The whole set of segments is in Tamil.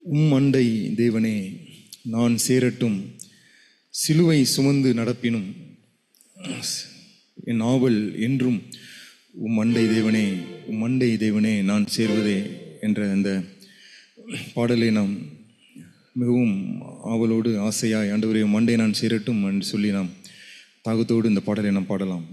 அண்டை தேவனே நான் சேரட்டும், சிலுவை சுமந்து நடப்பினும் என் ஆவல் என்றும் அண்டை தேவனே, அண்டை தேவனே நான் சேர்வதே என்ற அந்த பாடலை நாம் மிகவும் ஆவலோடு ஆசையாய் ஆண்டவரே அண்டை நான் சேரட்டும் என்று சொல்லி நாம் தாகத்தோடு இந்த பாடலை நாம் பாடலாம்.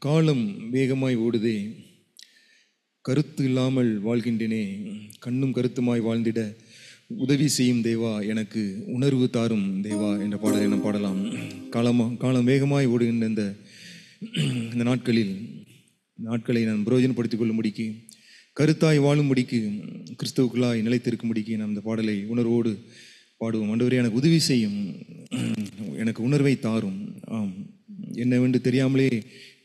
காலம் வேகமாய் ஓடுதே, கருத்து இல்லாமல் வாழ்கின்றனே, கண்ணும் கருத்துமாய் வாழ்ந்திட உதவி செய்யும் தேவா, எனக்கு உணர்வு தாரும் தேவா என்ற பாடலை நாம் பாடலாம். காலம் வேகமாய் ஓடுகின்ற இந்த நாட்களை நான் பிரயோஜனப்படுத்திக் கொள்ளும்படிக்கு, கருத்தாய் வாழும்படிக்கு, கிறிஸ்தவுக்குள்ளாய் நிலைத்திருக்கும்படிக்கு நாம் இந்த பாடலை உணர்வோடு பாடுவோம். ஆண்டவரே எனக்கு உதவி செய்யும், எனக்கு உணர்வை தாரும். ஆம், என்னவென்று தெரியாமலே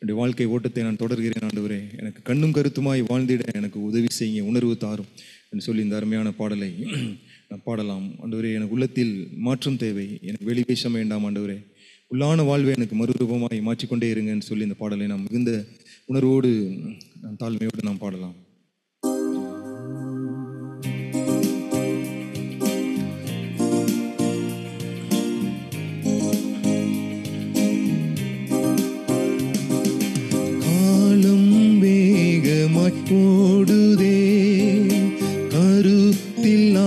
என்னுடைய வாழ்க்கை ஓட்டத்தை நான் தொடர்கிறேன். ஆண்டவரே எனக்கு கண்ணும் கருத்துமாய் வாழ்ந்திட எனக்கு உதவி செய்ய உணர்வு தாரும் என்று சொல்லி இந்த அருமையான பாடலை நான் பாடலாம். ஆண்டவரே எனக்கு உள்ளத்தில் மாற்றம் தேவை, எனக்கு வெளிவேஷம் வேண்டாம். ஆண்டவரே உள்ளான வாழ்வை எனக்கு மறுரூபமாய் மாற்றிக்கொண்டே இருங்கன்னு சொல்லி இந்த பாடலை நாம் மிகுந்த உணர்வோடு நாம் தாழ்மையோடு நாம் பாடலாம். ஓடுதே, கருத்தில்லாமல்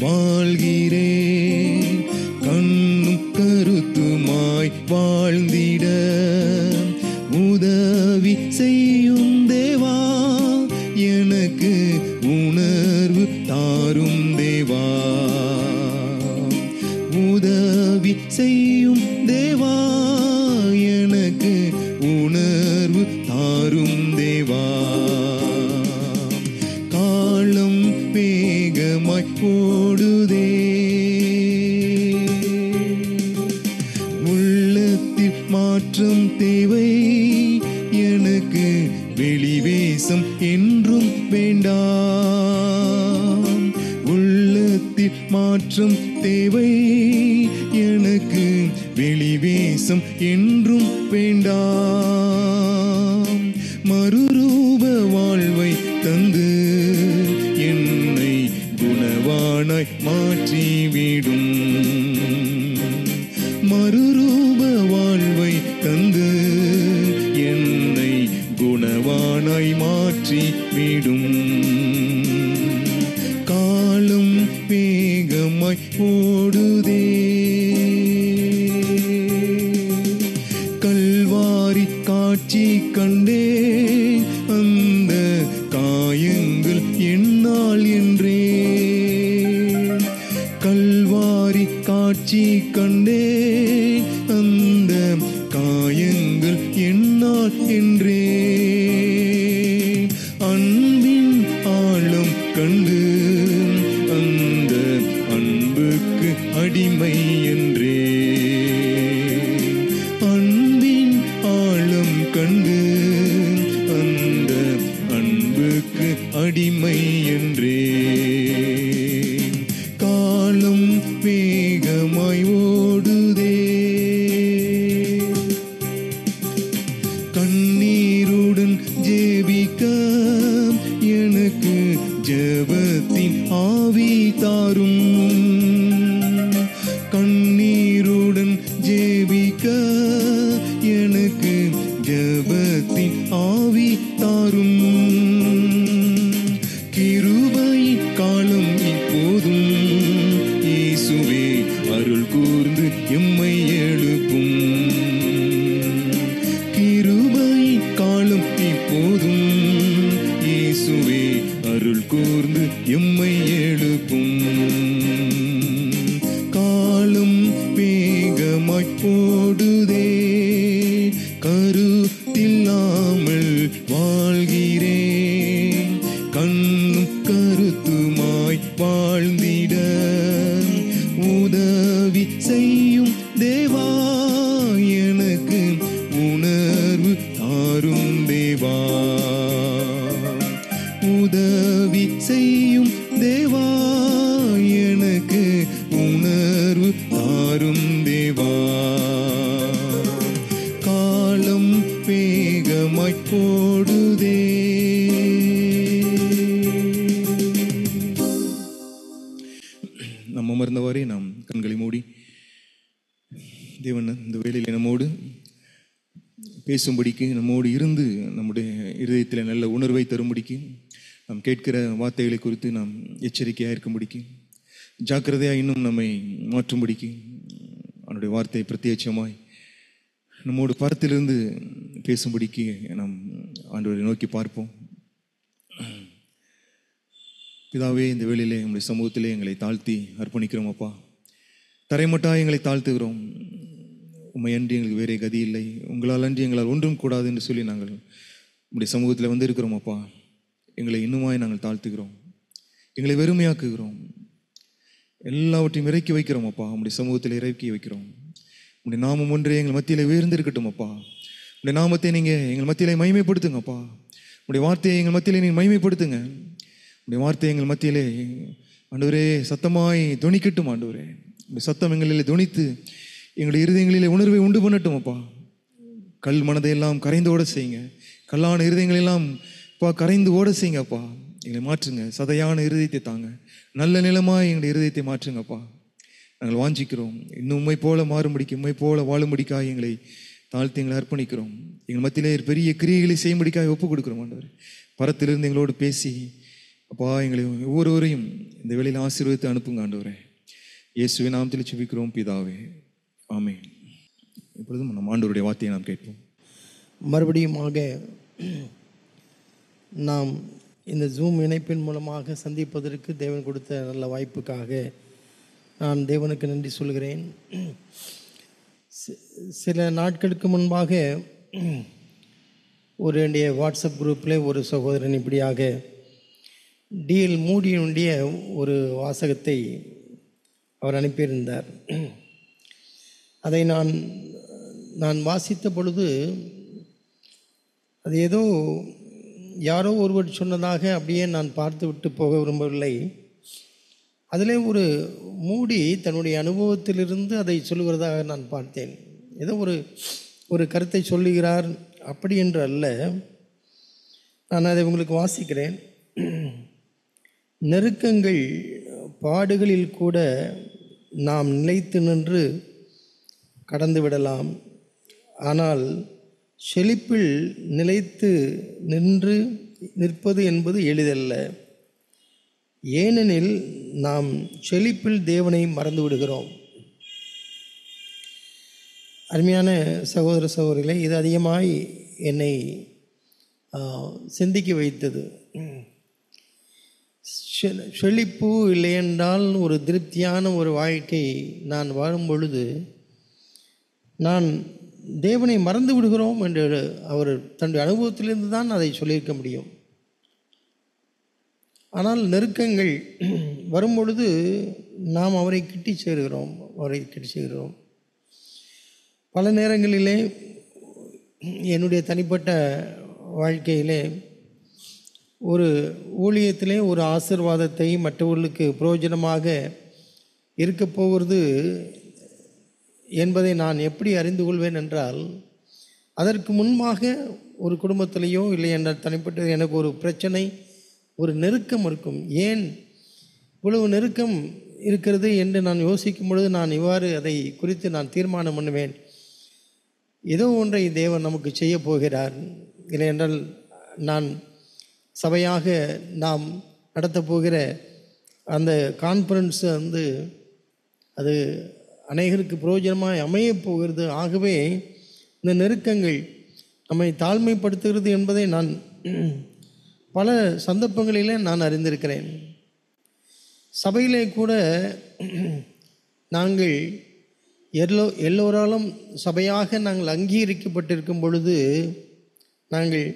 வாழ்கிறேன், கண்ணும் கருத்துமாய் வாழ்ந்திட உதவி செய்யும் தேவா, எனக்கு உணர்வு உணர்வு தாரும் தேவா, உதவி செய்யும் தேவா, எனக்கு உணர்வு தாரும் தேவா. காலம் வேகமாய் ஓடுதே, உள்ளத்தில் மாற்றம் தேவை, எனக்கு வெளிவேசம் என்றும் வேண்டாம். உள்ளத்தில் மாற்றம் தேவை, எனக்கு வெளிவேசம் என்றும் வேண்டாம். மறுரூப வாழ்வை தந்து என்னை குணவானாய் மாற்றிவிடும். மறுரூப வாழ்வை தந்து என்னை குணவானாய் மாற்றிவிடும். காலம் வேகமாய் ஓடுதே, கல்வாரி காட்சி கண்டேன், அந்த காயங்கள் என்னால் என்றே. கல்வாரி காட்சி கண்டேன், அந்த காயங்கள் என்னால் என்றே. அன்பின் ஆழம் கண்டு அந்த அன்புக்கு அடிமை என்றே. அன்பின் ஆழம் கண்டு அந்த அன்புக்கு அடிமை என்றே. காலம் வேகமாய் ஓடுதே, கண்ணீருடன் ஜெபிக்க எனக்கு ஜெபத்தின் ஆவி தாரும். கண்ணீருடன் ஜெபிக்க எனக்கு ஜெபத்தின் ஆவி தாரும். கிருபையின் காலம் இப்போதும் இயேசுவே அருள் கூர்ந்து எம்மை எழுப்பும். கிருபையின் காலம் இப்போதும் இயேசுவே அருள் கூர்ந்து எம்மை எழுப்பும். காலம் வேகமாய் ஓடுதே, கருத்தில்லாமல் வாழ்கிறேன், கண்ணும் கருத்துமாய் வாழ்ந்திட உதவி செய்யும் தேவா, எனக்கு உணர்வு தாரும் தேவா. உதவி செய்யும் தேவா, எனக்கு உணர்வு தாரும் தேவா. காலம் வேகமாய் ஓடுதே. நாம் அமர்ந்தவாறே நாம் கண்களை மூடி தேவன் இந்த வேளையில் நம்மோடு பேசும்படிக்கு, நம்மோடு இருந்து நம்முடைய இருதயத்தில் நல்ல உணர்வை தரும்படிக்கு, நாம் கேட்கிற வார்த்தைகளை குறித்து நாம் எச்சரிக்கையாக இருக்கும்படிக்கு, ஜாக்கிரதையாக இன்னும் நம்மை மாற்றும்படிக்கு அவனுடைய வார்த்தை பிரத்யட்சமாய் நம்மோடு பரத்திலிருந்து பேசும்படிக்கு நாம் ஆண்டவரை நோக்கி பார்ப்போம். பிதாவே, இந்த வேளையிலே உங்களுடைய சமூகத்திலே எங்களை தாழ்த்தி அர்ப்பணிக்கிறோம் அப்பா. தரைமட்டாக எங்களை தாழ்த்துகிறோம். உம்மை அன்றி எங்களுக்கு வேறே கதி இல்லை, உங்களால் அன்றி எங்களால் ஒன்றும் கூடாது என்று சொல்லி நாங்கள் உங்களுடைய சமூகத்தில் வந்திருக்கிறோம் அப்பா. எங்களை இன்னுமாய் நாங்கள் தாழ்த்துகிறோம், எங்களை வெறுமையாக்குகிறோம், எல்லாவற்றையும் இறக்கி வைக்கிறோம் அப்பா. உங்களுடைய சமூகத்தில் இறக்கி வைக்கிறோம். உங்களுடைய நாமம் ஒன்றே எங்கள் மத்தியில் உயர்ந்திருக்கட்டும் அப்பா. உங்களுடைய நாமத்தை நீங்கள் எங்கள் மத்தியிலே மகிமைப்படுத்துங்கப்பா. உங்களுடைய வார்த்தையை எங்கள் மத்தியிலே நீங்கள் மகிமைப்படுத்துங்க. உங்களுடைய வார்த்தை எங்கள் மத்தியிலே ஆண்டவரே சத்தமாய் துணிக்கட்டும் ஆண்டவரே. உங்களுடைய சத்தம் எங்களிலே துணித்து எங்களுடைய இருதயங்களிலே உணர்வை உண்டு பண்ணட்டும் அப்பா. கல் மனதையெல்லாம் கரைந்து ஓட செய்யுங்க. கல்லான இருதயங்களெல்லாம் அப்பா கரைந்து ஓட செய்யுங்க அப்பா. எங்களை மாற்றுங்க. சதையான இருதயத்தை தாங்க. நல்ல நிலமாக எங்களுடைய இருதயத்தை மாற்றுங்கப்பா. நாங்கள் வாஞ்சிக்கிறோம். இன்னும் உண்மை போல மாறும்படிக்கு, உண்மை போல வாழும்படிக்காக எங்களை தாழ்த்தி எங்களை அர்ப்பணிக்கிறோம். எங்கள் மத்தியிலே பெரிய கிரியைகளை செய்யும்படிக்காக ஒப்புக் கொடுக்குறோம் ஆண்டவர். பரத்திலிருந்து எங்களோடு பேசி அப்பா எங்களை ஒவ்வொருவரையும் இந்த வேளையில் ஆசீர்வதித்து அனுப்புங்க ஆண்டவரே. இயேசுவின் நாமத்தில் ஜெபிக்கிறோம் பிதாவே, ஆமென். இப்பொழுதும் நம் ஆண்டவருடைய வார்த்தையை நாம் கேட்போம். மறுபடியுமாக நாம் இந்த ஜூம் இணைப்பின் மூலமாக சந்திப்பதற்கு தேவன் கொடுத்த நல்ல வாய்ப்புக்காக நான் தேவனுக்கு நன்றி சொல்கிறேன். சில நாட்களுக்கு முன்பாக என்னுடைய வாட்ஸ்அப் குரூப்பில் ஒரு சகோதரன் இப்படியாக டிஎல் மூடியினுடைய ஒரு வாசகத்தை அவர் அனுப்பியிருந்தார். அதை நான் வாசித்த பொழுது அது ஏதோ யாரோ ஒருவர் சொன்னதாக அப்படியே நான் பார்த்து விட்டு போக விரும்பவில்லை. அதிலே மூடி தன்னுடைய அனுபவத்திலிருந்து அதை சொல்லுகிறதாக நான் பார்த்தேன். ஏதோ ஒரு கருத்தை சொல்லுகிறார் அப்படி என்று அல்ல. நான் அதை உங்களுக்கு வாசிக்கிறேன். நெருக்கங்கள் பாடுகளில் கூட நாம் நிலைத்து நின்று கடந்து விடலாம். ஆனால் செழிப்பில் நிலைத்து நிற்பது என்பது எளிதல்ல. ஏனெனில் நாம் செழிப்பில் தேவனை மறந்து விடுகிறோம். அருமையான சகோதர சகோதரிகளே, இது அதிகமாய் என்னை சிந்திக்க வைத்தது. செழிப்பு இல்லையென்றால் ஒரு திருப்தியான ஒரு வாழ்க்கை நான் வாழும் பொழுது நான் தேவனை மறந்து விடுகிறோம் என்று அவர் தன்னுடைய அனுபவத்திலிருந்து தான் அதை சொல்லியிருக்க முடியும். ஆனால் நெருக்கங்கள் வரும்பொழுது நாம் அவரை கிட்டி சேருகிறோம். பல நேரங்களிலே என்னுடைய தனிப்பட்ட வாழ்க்கையிலே ஒரு ஊழியத்திலே ஒரு ஆசீர்வாதத்தை மற்றவர்களுக்கு பிரயோஜனமாக இருக்க போகிறது என்பதை நான் எப்படி அறிந்து கொள்வேன் என்றால், அதற்கு முன்பாக ஒரு குடும்பத்திலேயோ இல்லை என்றால் தனிப்பட்ட எனக்கு ஒரு பிரச்சனை, ஒரு நெருக்கம் இருக்கும். ஏன் இவ்வளவு நெருக்கம் இருக்கிறது என்று நான் யோசிக்கும் பொழுது நான் இவ்வாறு அதை குறித்து நான் தீர்மானம் பண்ணுவேன். ஏதோ ஒன்றை தேவன் நமக்கு செய்ய போகிறார். இல்லை என்றால் நான் சபையாக நாம் நடத்தப் போகிற அந்த கான்ஃபரன்ஸ் அது அநேகருக்கு பிரயோஜனமாக அமையப் போகிறது. ஆகவே இந்த நெருக்கங்கள் நம்மை தாழ்மைப்படுத்துகிறது என்பதை நான் பல சந்தர்ப்பங்களிலே நான் அறிந்திருக்கிறேன். சபையிலே கூட நாங்கள் எல்லோராலும் சபையாக நாங்கள் அங்கீகரிக்கப்பட்டிருக்கும் பொழுது நாங்கள்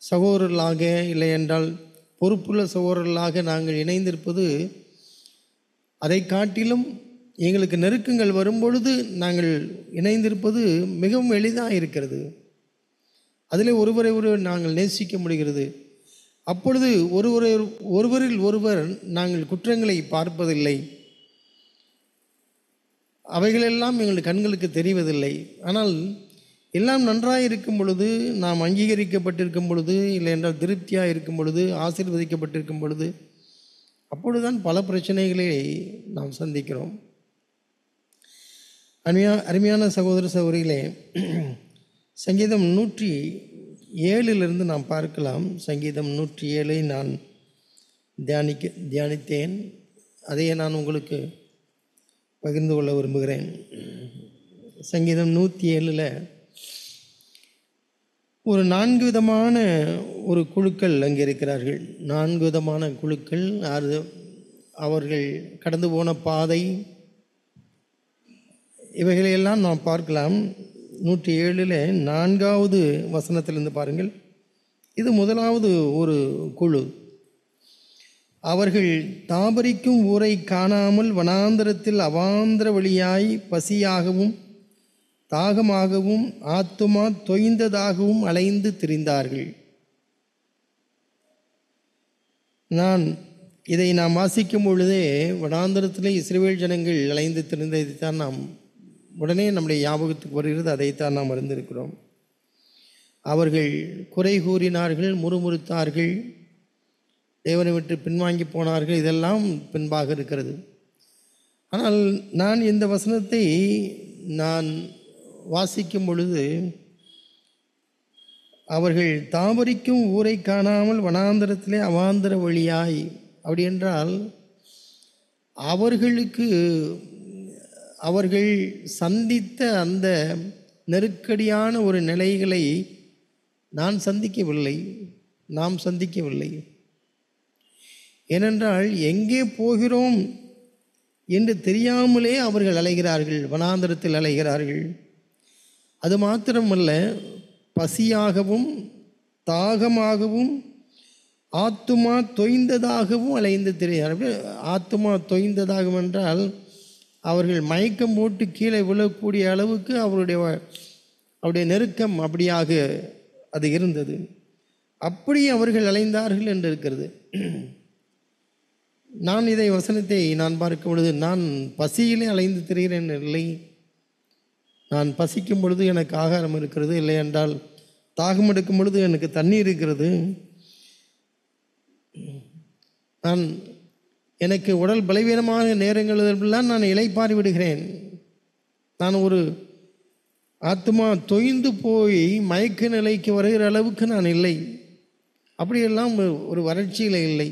சகோதரர்களாக இல்லை என்றால் பொறுப்புள்ள சகோதரர்களாக நாங்கள் இணைந்திருப்பது, அதை காட்டிலும் எங்களுக்கு நெருக்கங்கள் வரும்பொழுது நாங்கள் இணைந்திருப்பது மிகவும் எளிதாக இருக்கிறது. அதில் ஒருவரை நாங்கள் நேசிக்க முடிகிறது. அப்பொழுது ஒருவரில் ஒருவர் நாங்கள் குற்றங்களை பார்ப்பதில்லை. அவைகளெல்லாம் எங்கள் கண்களுக்கு தெரிவதில்லை. ஆனால் எல்லாம் நன்றாக இருக்கும் பொழுது, நாம் அங்கீகரிக்கப்பட்டிருக்கும் பொழுது, இல்லை என்றால் திருப்தியாக இருக்கும் பொழுது, ஆசீர்வதிக்கப்பட்டிருக்கும் பொழுது, அப்பொழுதுதான் பல பிரச்சனைகளை நாம் சந்திக்கிறோம். அருமையான சகோதர சகோதரிகளே, சங்கீதம் 107 நாம் பார்க்கலாம். சங்கீதம் 107 நான் தியானித்தேன். அதையே நான் உங்களுக்கு பகிர்ந்து கொள்ள விரும்புகிறேன். சங்கீதம் 107 ஒரு 4 விதமான குழுக்கள் அங்கே இருக்கிறார்கள். 4 விதமான குழுக்கள். அவர்கள் கடந்து போன பாதை, இவைகளையெல்லாம் நாம் பார்க்கலாம். 107 4வது வசனத்திலிருந்து பாருங்கள். இது முதலாவது ஒரு குழு. அவர்கள் தாபரிக்கும் ஊரை காணாமல் வனாந்தரத்தில் அவாந்தர வழியாய் பசியாகவும் தாகமாகவும் ஆத்துமா தொய்ந்ததாகவும் அலைந்து திரிந்தார்கள். இதை நாம் வாசிக்கும் பொழுதே வனாந்தரத்திலே இஸ்ரவேல் ஜனங்கள் அலைந்து திரிந்ததைத்தான் நாம் உடனே நம்முடைய ஞாபகத்துக்கு வருகிறது. அதைத்தான் நாம் அறிந்திருக்கிறோம். அவர்கள் குறை கூறினார்கள், முறுமுறுத்தார்கள், தேவனை விட்டு பின்வாங்கி போனார்கள். இதெல்லாம் பின்பாக இருக்கிறது. ஆனால் நான் இந்த வசனத்தை நான் வாசிக்கும் பொழுது, அவர்கள் தாபரிக்கும் ஊரை காணாமல் வனாந்தரத்திலே அவாந்தர வழியாய், அப்படி என்றால் அவர்கள் சந்தித்த அந்த நெருக்கடியான நிலைகளை நாம் சந்திக்கவில்லை. ஏனென்றால் எங்கே போகிறோம் என்று தெரியாமலே அவர்கள் அலைகிறார்கள், வனாந்தரத்தில் அலைகிறார்கள். அது மாத்திரமல்ல, பசியாகவும் தாகமாகவும் ஆத்துமா தொய்ந்ததாகவும் அலைந்து திரிகிறார்கள். ஆத்துமா தொய்ந்ததாகும் என்றால் அவர்கள் மயக்கம் போட்டு கீழே விழக்கூடிய அளவுக்கு அவருடைய நெருக்கம் அப்படியாக அது இருந்தது. அப்படி அவர்கள் அலைந்தார்கள் என்று இருக்கிறது. நான் வசனத்தை நான் பார்க்கும் பொழுது, நான் பசியிலே அலைந்து திரிகிறேன் இல்லை, நான் பசிக்கும் பொழுது எனக்கு ஆகாரம் இருக்கிறது, இல்லை என்றால் தாகம் எடுக்கும் பொழுது எனக்கு தண்ணீர் இருக்கிறது, எனக்கு உடல் பலவீனமான நேரங்களெல்லாம் நான் இளைப்பாறி விடுகிறேன். நான் ஒரு ஆத்மா தொய்ந்து போய் மயக்க நிலைக்கு வருகிற அளவுக்கு நான் இல்லை. அப்படியெல்லாம் ஒரு வறட்சியில் இல்லை.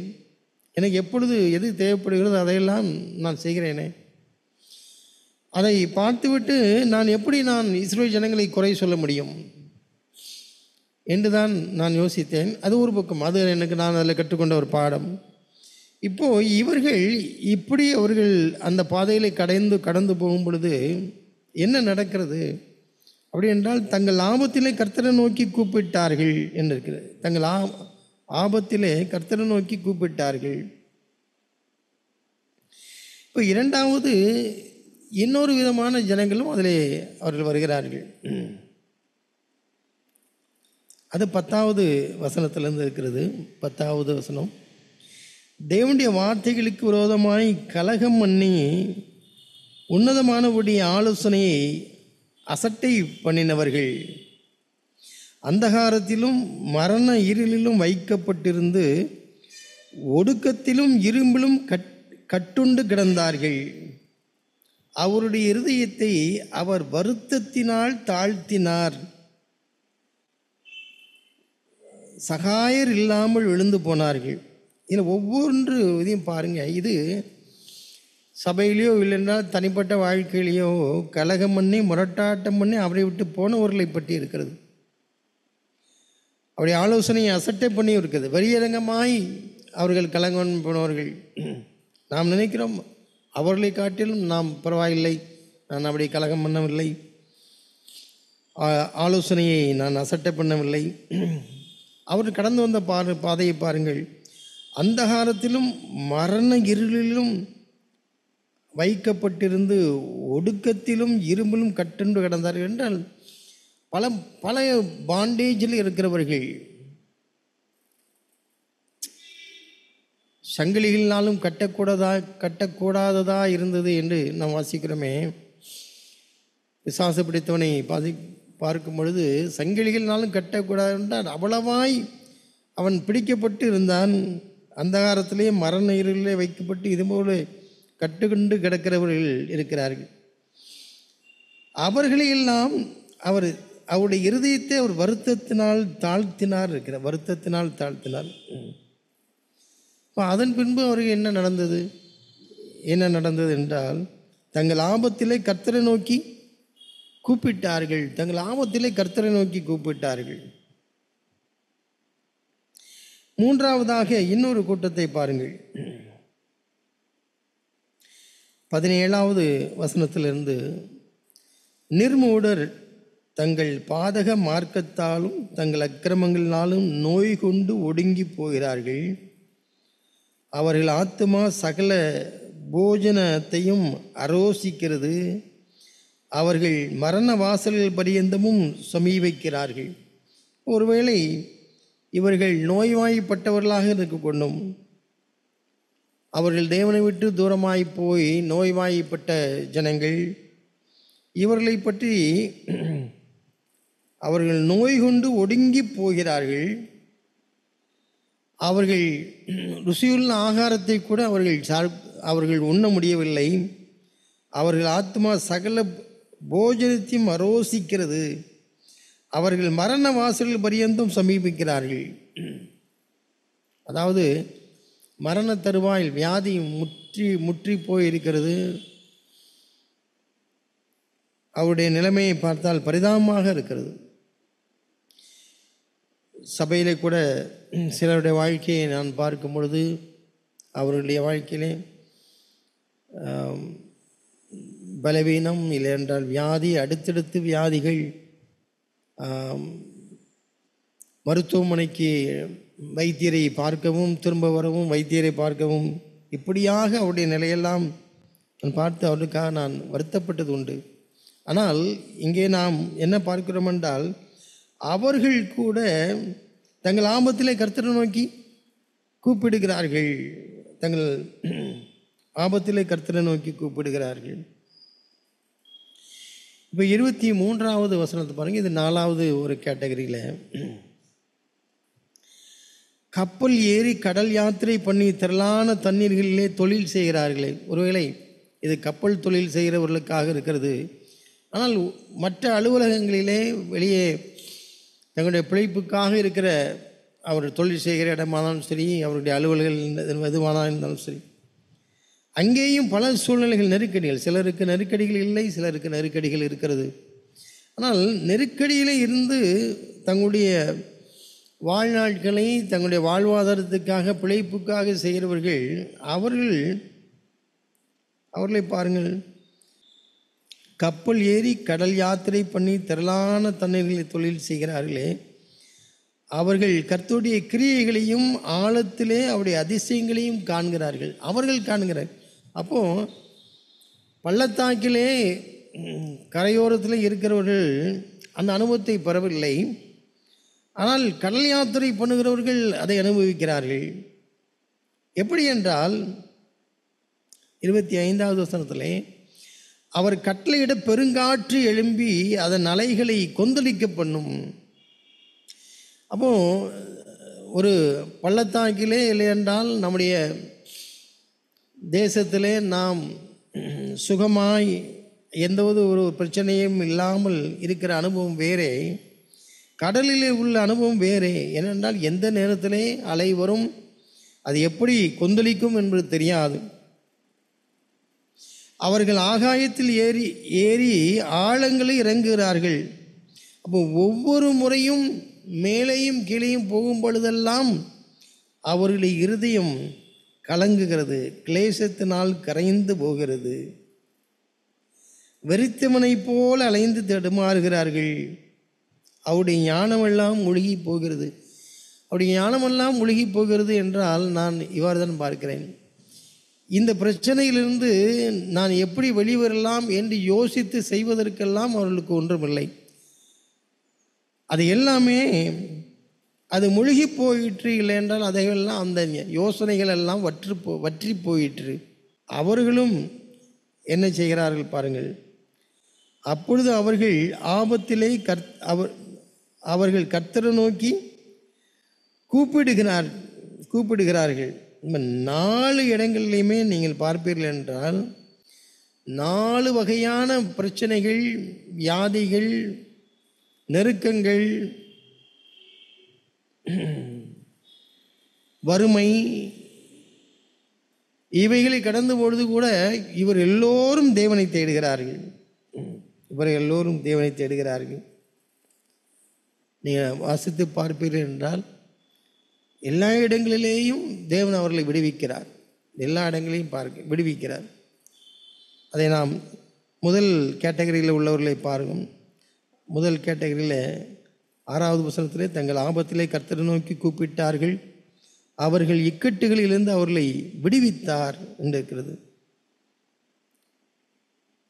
எனக்கு எப்பொழுது எது தேவைப்படுகிறதோ அதையெல்லாம் நான் செய்கிறேனே. அதை பார்த்துவிட்டு நான் எப்படி இஸ்ரவேல் ஜனங்களை குறை சொல்ல முடியும் என்று தான் நான் யோசித்தேன். அது ஒரு பக்கம், அது நான் அதில் கற்றுக்கொண்ட ஒரு பாடம். இப்போது இவர்கள் இப்படி அவர்கள் அந்த பாதையில் கடந்து போகும் பொழுது என்ன நடக்கிறது அப்படி என்றால், தங்கள் ஆபத்திலே கர்த்தரை நோக்கி கூப்பிட்டார்கள் என்று இருக்கிறது. தங்கள் ஆபத்திலே கர்த்தரை நோக்கி கூப்பிட்டார்கள். இப்போ இரண்டாவது இன்னொரு விதமான ஜனங்களும் அதிலே அவர்கள் வருகிறார்கள். அது 10வது வசனத்திலிருந்து இருக்கிறது. 10வது வசனம், தேவனுடைய வார்த்தைகளுக்கு விரோதமாய் கலகம் பண்ணி உன்னதமானவருடைய ஆலோசனையை அசட்டை பண்ணினவர்கள் அந்தகாரத்திலும் மரண இருளிலும் வைக்கப்பட்டிருந்து ஒடுக்கத்திலும் இரும்பிலும் கட்டுண்டு கிடந்தார்கள். அவருடைய இருதயத்தை அவர் வருத்தத்தினால் தாழ்த்தினார். சகாயர் இல்லாமல் விழுந்து போனார்கள். இதில் ஒவ்வொன்று இதையும் பாருங்கள். இது சபையிலையோ இல்லைன்றால் தனிப்பட்ட வாழ்க்கையிலையோ கலகம் பண்ணி முரட்டாட்டம் பண்ணி அவரை விட்டு போனவர்களை பற்றி இருக்கிறது. அவருடைய ஆலோசனையை அசட்டை பண்ணி இருக்குது. வரியரங்கமாய் அவர்கள் கலகம் போனவர்கள். நாம் நினைக்கிறோம் அவர்களை காட்டிலும் நாம் பரவாயில்லை, நான் அப்படி கலகம் பண்ணவில்லை, ஆலோசனையை நான் அசட்டை பண்ணவில்லை. அவர் கடந்து வந்த பாதையை பாருங்கள். அந்தகாரத்திலும் மரண இருளிலும் வைக்கப்பட்டிருந்து ஒடுக்கத்திலும் இரும்பிலும் கட்டுண்டு கிடந்தார்கள் என்றால் பல பாண்டேஜில் இருக்கிறவர்கள், சங்கிலிகளினாலும் கட்டக்கூடாததா இருந்தது என்று நாம் வாசிக்கிறோமே. பிசாசு பிடித்தவனை பார்க்கும் பொழுது சங்கிலிகளினாலும் கட்டக்கூடாது என்றால் அவ்வளவாய் அவன் பிடிக்கப்பட்டு இருந்தான். அந்தகாரத்திலே மரண இருளிலே வைக்கப்பட்டு இதுபோல கட்டுக்கொண்டு கிடக்கிறவர்கள் இருக்கிறார்கள். அவர்களையெல்லாம் அவருடைய இருதயத்தை அவர் வருத்தத்தினால் தாழ்த்தினார் வருத்தத்தினால் தாழ்த்தினார். அதன் பின்பு அவருக்கு என்ன நடந்தது என்றால், தங்கள் ஆபத்திலே கர்த்தரை நோக்கி கூப்பிட்டார்கள். மூன்றாவதாக இன்னொரு கூட்டத்தை பாருங்கள். 17வது வசனத்திலிருந்து, நிர்மூடர் தங்கள் பாதக மார்க்கத்தாலும் தங்கள் அக்கிரமங்களினாலும் நோய் கொண்டு ஒடுங்கி போகிறார்கள். அவர்கள் ஆத்துமா சகல போஜனத்தையும் அரோசிக்கிறது. அவர்கள் மரண வாசல்கள் பரியந்தமும் சமீபிக்கிறார்கள். ஒருவேளை இவர்கள் நோய்வாய்ப்பட்டவர்களாக இருக்க கொண்டும் அவர்கள் தேவனை விட்டு தூரமாய் போய் நோய்வாய்ப்பட்ட ஜனங்கள், இவர்களை பற்றி அவர்கள் நோய் கொண்டு ஒடுங்கி போகிறார்கள். அவர்கள் ருசியுள்ள ஆகாரத்தை கூட அவர்கள் உண்ண முடியவில்லை. அவர்கள் ஆத்மா சகல போஜனத்தையும் அரோசிக்கிறது. அவர்கள் மரண வாசல் பரியந்தம் சமீபிக்கிறார்கள். அதாவது மரண தருவாயில் வியாதி முற்றி போயிருக்கிறது. அவருடைய நிலைமையை பார்த்தால் பரிதாபமாக இருக்கிறது. சபையிலே கூட சிலருடைய வாழ்க்கையை நான் பார்க்கும் பொழுது அவருடைய வாழ்க்கையிலே பலவீனம், இல்லை என்றால் வியாதி, அடுத்தடுத்து வியாதிகள், மருத்துவமனைக்கு வைத்தியரை பார்க்கவும் திரும்ப வரவும், வைத்தியரை பார்க்கவும், இப்படியாக அவருடைய நிலையெல்லாம் நான் பார்த்து அவருக்காக நான் வருத்தப்பட்டது உண்டு. ஆனால் இங்கே நாம் என்ன பார்க்கிறோம் என்றால், அவர்கள் கூட தங்கள் ஆபத்திலே கர்த்தரை நோக்கி கூப்பிடுகிறார்கள். தங்கள் ஆபத்திலே கர்த்தரை நோக்கி கூப்பிடுகிறார்கள். இப்போ 23வது வசனத்தை பாருங்கள். இது 4வது ஒரு கேட்டகரியில், கப்பல் ஏறி கடல் யாத்திரை பண்ணி திரளான தண்ணீர்களிலே தொழில் செய்கிறார்களே. ஒருவேளை இது கப்பல் தொழில் செய்கிறவர்களுக்காக இருக்கிறது. ஆனால் மற்ற அலுவலகங்களிலே வெளியே தங்களுடைய பிழைப்புக்காக இருக்கிற அவர் தொழில் செய்கிற இடமானாலும் சரி, அவருடைய அலுவலர்கள் எதுவானாலும் இருந்தாலும் சரி, அங்கேயும் பல சூழ்நிலைகள், நெருக்கடிகள். சிலருக்கு நெருக்கடிகள் இல்லை, சிலருக்கு நெருக்கடிகள் இருக்கிறது. ஆனால் நெருக்கடியிலே இருந்து தங்களுடைய வாழ்நாட்களை தங்களுடைய வாழ்வாதாரத்துக்காக பிழைப்புக்காக செய்கிறவர்கள், அவர்களை பாருங்கள். கப்பல் ஏறி கடல் யாத்திரை பண்ணி திரளான தண்ணீர்களை தொழில் செய்கிறார்களே, அவர்கள் கர்த்தருடைய கிரியைகளையும் ஆழத்திலே அவருடைய அதிசயங்களையும் காண்கிறார்கள். அவர்கள் காண்கிறார். அப்போது பள்ளத்தாக்கிலே கரையோரத்தில் இருக்கிறவர்கள் அந்த அனுபவத்தை பெறவில்லை. ஆனால் கடல் யாத்திரை பண்ணுகிறவர்கள் அதை அனுபவிக்கிறார்கள். எப்படி என்றால் 25வது வசனத்திலே, அவர் கட்டளையிட பெருங்காற்று எழும்பி அதன் அலைகளை கொந்தளிக்க பண்ணும். அப்போது ஒரு பள்ளத்தாக்கிலே, இல்லை என்றால் நம்முடைய தேசத்திலே நாம் சுகமாய் எந்த ஒரு பிரச்சனையும் இல்லாமல் இருக்கிற அனுபவம் வேறே, கடலிலே உள்ள அனுபவம் வேறே. ஏனென்றால் எந்த நேரத்திலே அலை வரும், அது எப்படி கொந்தளிக்கும் என்பது தெரியாது. அவர்கள் ஆகாயத்தில் ஏறி ஆழங்களை இறங்குகிறார்கள். அப்போ ஒவ்வொரு முறையும் மேலேயும் கீழேயும் போகும் பொழுதெல்லாம் அவர்களுடைய இருதயம் கலங்குகிறது, கிளேசத்தினால் கரைந்து போகிறது, வெறித்தவனை போல அலைந்து தடுமாறுகிறார்கள். அவருடைய ஞானமெல்லாம் முழுகி போகிறது. அவருடைய ஞானமெல்லாம் முழுகி போகிறது என்றால் நான் இவ்வாறு தான் பார்க்கிறேன். இந்த பிரச்சனையிலிருந்து நான் எப்படி வெளிவரலாம் என்று யோசித்து செய்வதற்கெல்லாம் அவர்களுக்கு ஒன்றுமில்லை. அது எல்லாமே அது முழுகி போயிற்று. இல்லை என்றால் அதையெல்லாம் அந்த யோசனைகள் எல்லாம் வற்றி போயிற்று. அவர்களும் என்ன செய்கிறார்கள் பாருங்கள். அப்பொழுது அவர்கள் ஆபத்திலே அவர்கள் கர்த்தரை நோக்கி கூப்பிடுகிறார்கள். 4 இடங்களிலுமே நீங்கள் பார்ப்பீர்கள் என்றால் 4 வகையான பிரச்சனைகள், வியாதிகள், நெருக்கங்கள், வறுமை, இவைகளை கடந்த பொழுது கூட இவர் எல்லோரும் தேவனை தேடுகிறார்கள். நீங்கள் வாசித்து பார்ப்பீர்கள் என்றால் எல்லா இடங்களிலேயும் தேவன் அவர்களை விடுவிக்கிறார். எல்லா இடங்களையும் விடுவிக்கிறார். அதை நாம் முதல் கேட்டகரியில் உள்ளவர்களை பாருங்கள். முதல் கேட்டகரியில் 6வது வசனத்திலே, தங்கள் ஆபத்திலே கர்த்தரை நோக்கி கூப்பிட்டார்கள், அவர்கள் இக்கட்டுகளிலிருந்து அவர்களை விடுவித்தார் என்று இருக்கிறது.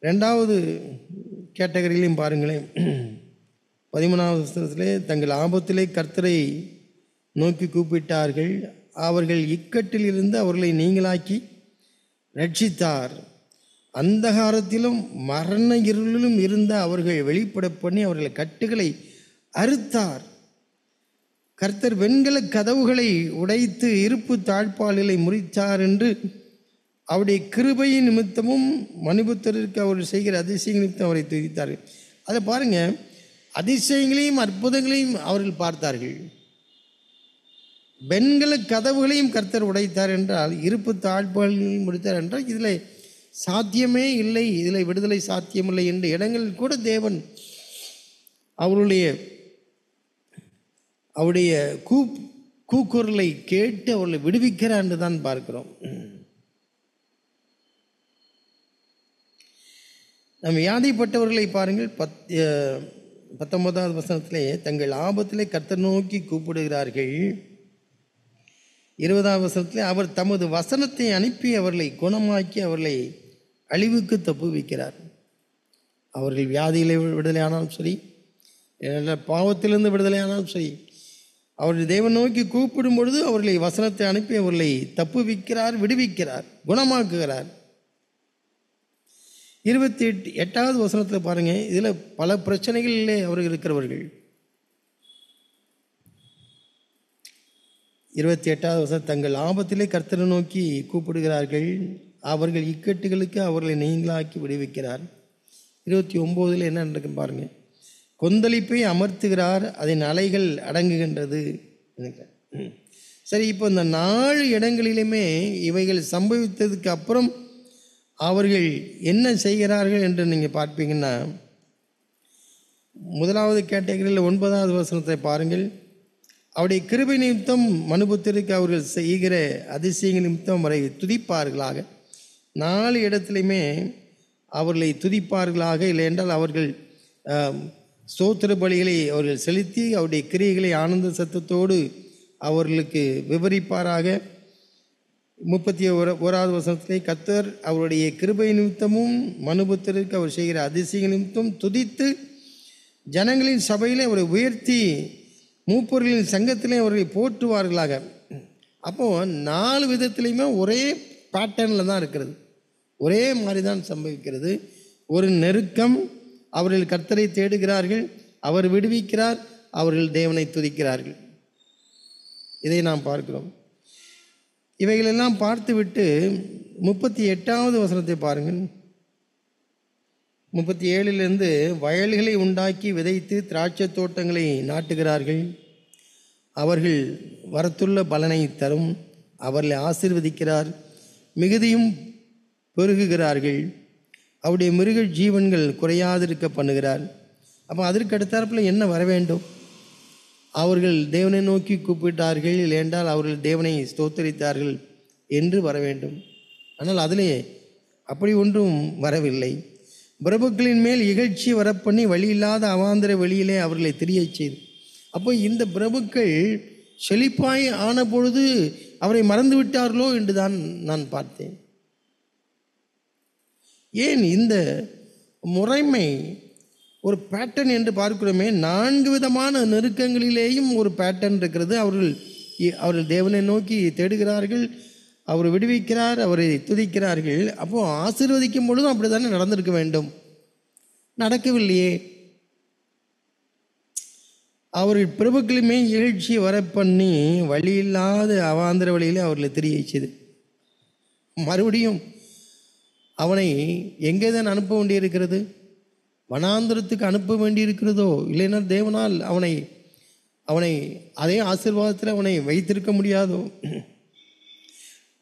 2வது கேட்டகரியிலையும் பாருங்களேன். 13வது வசனத்திலே, தங்கள் ஆபத்திலே கர்த்தரை நோக்கி கூப்பிட்டார்கள், அவர்கள் இக்கட்டிலிருந்து அவர்களை நீங்களாக்கி ரட்சித்தார். அந்தகாரத்திலும் மரண இருளிலும் இருந்த அவர்கள் வெளிப்பட பண்ணி அவர்களை கட்டுகளை அறுத்தார். கர்த்தர் வெண்கல கதவுகளை உடைத்து இருப்பு தாழ்பால்களை முறித்தார் என்று அவருடைய கிருபையின் நிமித்தமும் மனுபுத்தருக்கு அவர் செய்கிற அதிசயங்கள் நிமித்தம் அவரை துதித்தார்கள். அதை பாருங்கள், அதிசயங்களையும் அற்புதங்களையும் அவர்கள் பார்த்தார்கள். வெண்கல கதவுகளையும் கர்த்தர் உடைத்தார் என்றால், இருப்பு தாழ்பால்களையும் முடித்தார் என்றால் இதில் சாத்தியமே இல்லை, இதில் விடுதலை சாத்தியமில்லை என்ற இடங்களில் கூட தேவன் அவருடைய கூக்குரலை கேட்டு அவர்களை விடுவிக்கிறார் என்று தான் பார்க்கிறோம். நம் வியாதிப்பட்டவர்களை பாருங்கள், 19வது வசனத்திலே தங்கள் ஆபத்திலே கர்த்தர் நோக்கி கூப்பிடுகிறார்கள். 20வது வசனத்திலே அவர் தமது வசனத்தை அனுப்பி அவர்களை குணமாக்கி அவர்களை அழிவுக்கு தப்புவிக்கிறார். அவர்கள் வியாதியிலே விடுதலையானாலும் சரி, பாவத்திலிருந்து விடுதலையானாலும் சரி, அவர்கள் தேவன் நோக்கி கூப்பிடும் பொழுது அவர்களை வசனத்தை அனுப்பி அவர்களை தப்புவிக்கிறார், விடுவிக்கிறார், குணமாக்குகிறார். 28வது வசனத்தில் பாருங்கள், இதில் பல பிரச்சனைகளிலே அவர்கள் இருக்கிறவர்கள். 28வது வசனம், தங்கள் ஆபத்திலே கர்த்தரை நோக்கி கூப்பிடுகிறார்கள், அவர்கள் இக்கட்டுகளுக்கு அவர்களை நீங்களாக்கி விடுவிக்கிறார். 29ல் என்ன நடக்குன்னு பாருங்கள், கொந்தளிப்பை அமர்த்துகிறார், அதன் அலைகள் அடங்குகின்றது. சரி, இப்போ இந்த 4 இடங்களிலுமே இவைகள் சம்பவித்ததுக்கு அப்புறம் அவர்கள் என்ன செய்கிறார்கள் என்று நீங்கள் பார்ப்பீங்கன்னா, முதலாவது கேட்டகரியில் 9வது வசனத்தை பாருங்கள். அவருடைய கிருபை நிமித்தம் மனுபுத்திற்கு அவர்கள் செய்கிற அதிசயங்கள் நிமித்தம் அவரை துதிப்பார்களாக. 4 இடத்துலையுமே அவர்களை துதிப்பார்களாக, இல்லை என்றால் அவர்கள் ஸ்தோத்திர பலிகளை அவர்கள் செலுத்தி அவருடைய கிரியைகளை ஆனந்த சத்தத்தோடு அவர்களுக்கு விவரிப்பாராக. 31வது வசனத்திலே கர்த்தர் அவருடைய கிருபை நிமித்தமும் மனுபுத்திற்கு அவர் செய்கிற அதிசய நிமித்தம் துதித்து ஜனங்களின் சபையிலே அவரை உயர்த்தி மூப்பர்களின் சங்கத்திலே அவர்களை போற்றுவார்களாக. அப்போது 4 விதத்துலேயுமே ஒரே பேட்டர்னில் தான் இருக்கிறது, ஒரே மாதிரி தான் சம்பவிக்கிறது. ஒரு நெருக்கம், அவர்கள் கர்த்தரை தேடுகிறார்கள், அவர் விடுவிக்கிறார், அவர்கள் தேவனை துதிக்கிறார்கள். இதை நாம் பார்க்கிறோம். இவைகளெல்லாம் பார்த்துவிட்டு 38வது வசனத்தை பாருங்கள். 37லிருந்து வயல்களை உண்டாக்கி விதைத்து திராட்சை தோட்டங்களை நாட்டுகிறார்கள், அவர்கள் வரத்துள்ள பலனை தரும், அவர்களை ஆசீர்வதிக்கிறார், மிகுதியும் பெருகுகிறார்கள், அவருடைய மிருக ஜீவன்கள் குறையாதிருக்க பண்ணுகிறார். அப்போ அதற்கு அடுத்தாற்போல் என்ன வர வேண்டும்? அவர்கள் தேவனை நோக்கி கூப்பிட்டார்கள், இல்லையென்றால் அவர்கள் தேவனை ஸ்தோத்தரித்தார்கள் என்று வர வேண்டும். ஆனால் அதிலே அப்படி ஒன்றும் வரவில்லை. பிரபுக்களின் மேல் இகழ்ச்சி வரப்பண்ணி வழியில்லாத அவாந்திர வெளியிலே அவர்களை திரியச் செய்து. அப்போ இந்த பிரபுக்கள் செழிப்பாய் ஆன பொழுது அவரை மறந்து விட்டார்களோ என்று தான் நான் பார்த்தேன். ஏன் இந்த முறைமை ஒரு பேட்டர்ன் என்று பார்க்கிறோமே, 4 விதமான நெருக்கங்களிலேயும் ஒரு பேட்டர்ன் இருக்கிறது. அவர்கள் தேவனை நோக்கி தேடுகிறார்கள், அவர் விடுவிக்கிறார், அவரை துதிக்கிறார்கள். அப்போது ஆசீர்வதிக்கும் பொழுதும் அப்படி தானே நடந்திருக்க வேண்டும், நடக்கவில்லையே. அவர்கள் பிரபுக்களுமே எழுச்சி வரப்பண்ணி வழியில்லாத அவாந்திர வழியிலே அவர்களை தெரிய செய்து மறுபடியும் அவனை எங்கே தான் அனுப்ப வேண்டியிருக்கிறது? வனாந்திரத்துக்கு அனுப்ப வேண்டியிருக்கிறதோ? இல்லைன்னா தேவனால் அவனை அதே ஆசீர்வாதத்தில் அவனை வைத்திருக்க முடியாதோ?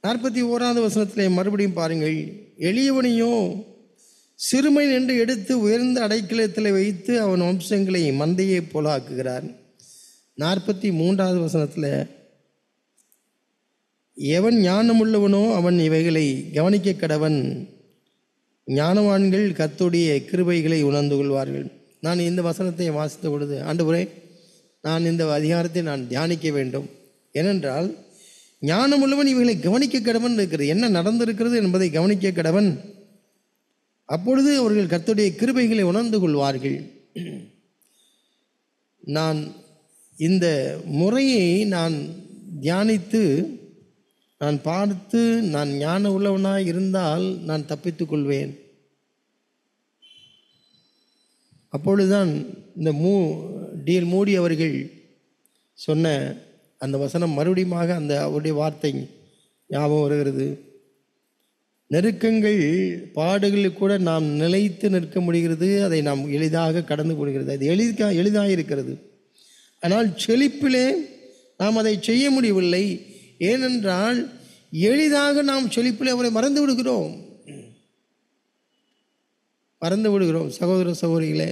41வது வசனத்திலே மறுபடியும் பாருங்கள், எளியவனையோ சிறுமை என்று எடுத்து உயர்ந்த அடைக்கலத்தில் வைத்து அவன் வம்சங்களை மந்தையை போல ஆக்குகிறார். 43வது வசனத்தில், எவன் ஞானமுள்ளவனோ அவன் இவைகளை கவனிக்க கடவன், ஞானவான்கள் கர்த்தருடைய கிருபைகளை உணர்ந்து கொள்வார்கள். நான் இந்த வசனத்தை வாசித்த பொழுது, ஆண்டவரே, நான் இந்த அதிகாரத்தை நான் தியானிக்க வேண்டும். ஏனென்றால் ஞானமுள்ளவன் இவைகளை கவனிக்க கடவன் இருக்கிறது, என்ன நடந்திருக்கிறது என்பதை கவனிக்க கடவன், அப்பொழுது அவர்கள் கர்த்தருடைய கிருபைகளை உணர்ந்து கொள்வார்கள். நான் இந்த முறையை நான் தியானித்து நான் பார்த்து நான் ஞான உள்ளவனாக இருந்தால் நான் தப்பித்து கொள்வேன். அப்பொழுதுதான் இந்த டிஎல் மூடி அவர்கள் சொன்ன அந்த வசனம் மறுபடியும் அந்த அவருடைய வார்த்தை ஞாபகம் வருகிறது. நெருக்கங்கள் பாடுகளில் கூட நாம் நிலைத்து நிற்க முடிகிறது, அதை நாம் எளிதாக கடந்து போடுகிறது, அது எளிதாக இருக்கிறது. ஆனால் செழிப்பிலே நாம் அதை செய்ய முடியவில்லை. ஏனென்றால் எளிதாக நாம் செழிப்பிலே அவரை மறந்து விடுகிறோம். சகோதர சகோதரிகளே,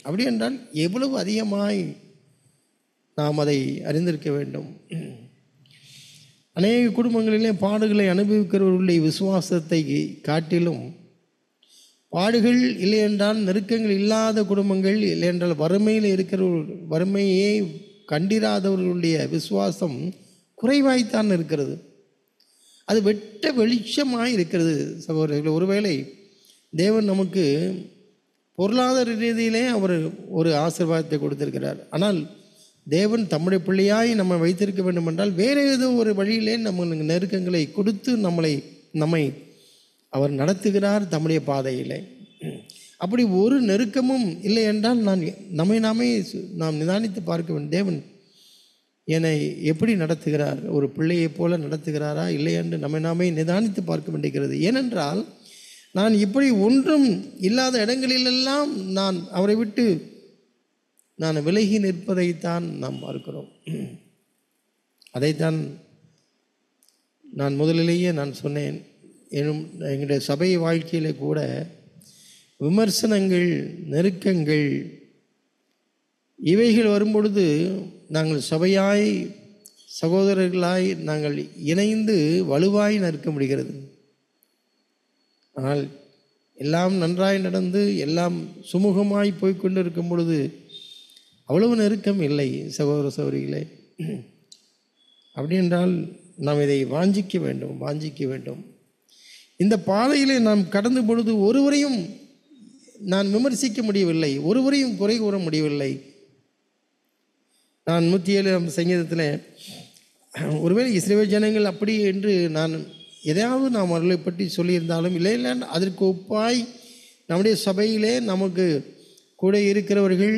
அப்படி என்றால் எவ்வளவு அதிகமாய் நாம் அதை அறிந்திருக்க வேண்டும். அநேக குடும்பங்களிலே பாடுகளை அனுபவிக்கிறவர்களுடைய விசுவாசத்தை காட்டிலும் பாடுகள் இல்லை என்றால், நெருக்கங்கள் இல்லாத குடும்பங்கள் இல்லை என்றால், வறுமையில் இருக்கிற வறுமையை கண்டிராதவர்களுடைய விசுவாசம் குறைவாய்த்தான் இருக்கிறது. அது வெட்ட வெளிச்சமாக இருக்கிறது சகோதரர்கள். ஒருவேளை தேவன் நமக்கு பொருளாதார ரீதியிலே அவர் ஒரு ஆசீர்வாதத்தை கொடுத்திருக்கிறார். ஆனால் தேவன் தம்முடைய பிள்ளையாய் நம்ம வைத்திருக்க வேண்டும் என்றால் வேறு ஏதோ ஒரு வழியிலே நம்ம நெருக்கங்களை கொடுத்து நம்மை அவர் நடத்துகிறார் தம்முடைய பாதையிலே. அப்படி ஒரு நெருக்கமும் இல்லை என்றால் நாம் நிதானித்து பார்க்க வேண்டும். தேவன் என்னை எப்படி நடத்துகிறார்? ஒரு பிள்ளையைப் போல நடத்துகிறாரா இல்லை என்று நாமே நிதானித்து பார்க்க வேண்டியிருக்கிறது. ஏனென்றால் நான் இப்படி ஒன்றும் இல்லாத இடங்களிலெல்லாம் நான் அவரை விட்டு நான் விலகி நிற்பதைத்தான் நாம் பார்க்கிறோம். அதைத்தான் நான் முதலிலேயே நான் சொன்னேன். எங்களுடைய சபை வாழ்க்கையிலே கூட விமர்சனங்கள், நெருக்கங்கள் இவைகள் வரும்பொழுது நாங்கள் சபையாய் சகோதரர்களாய் நாங்கள் இணைந்து வலுவாய் நிற்க முடிகிறது. ஆனால் எல்லாம் நன்றாய் நடந்து எல்லாம் சுமூகமாய் போய்கொண்டு இருக்கும் பொழுது அவ்வளவு நெருக்கம் இல்லை சகோதர சகோதரிகளே. அப்படி என்றால் நாம் இதை வாஞ்சிக்க வேண்டும். இந்த பாதையிலே நாம் கடந்த பொழுது ஒருவரையும் நான் விமர்சிக்க முடியவில்லை, ஒருவரையும் குறை கூற முடியவில்லை. நான் 107 சங்கீதத்தில் ஒருவேளை இஸ்ரவேல் ஜனங்கள் அப்படி என்று நான் எதையாவது நாம் அவர்களை பற்றி சொல்லியிருந்தாலும் இல்லை அதற்கு ஒப்பாய் நம்முடைய சபையிலே நமக்கு கூட இருக்கிறவர்கள்,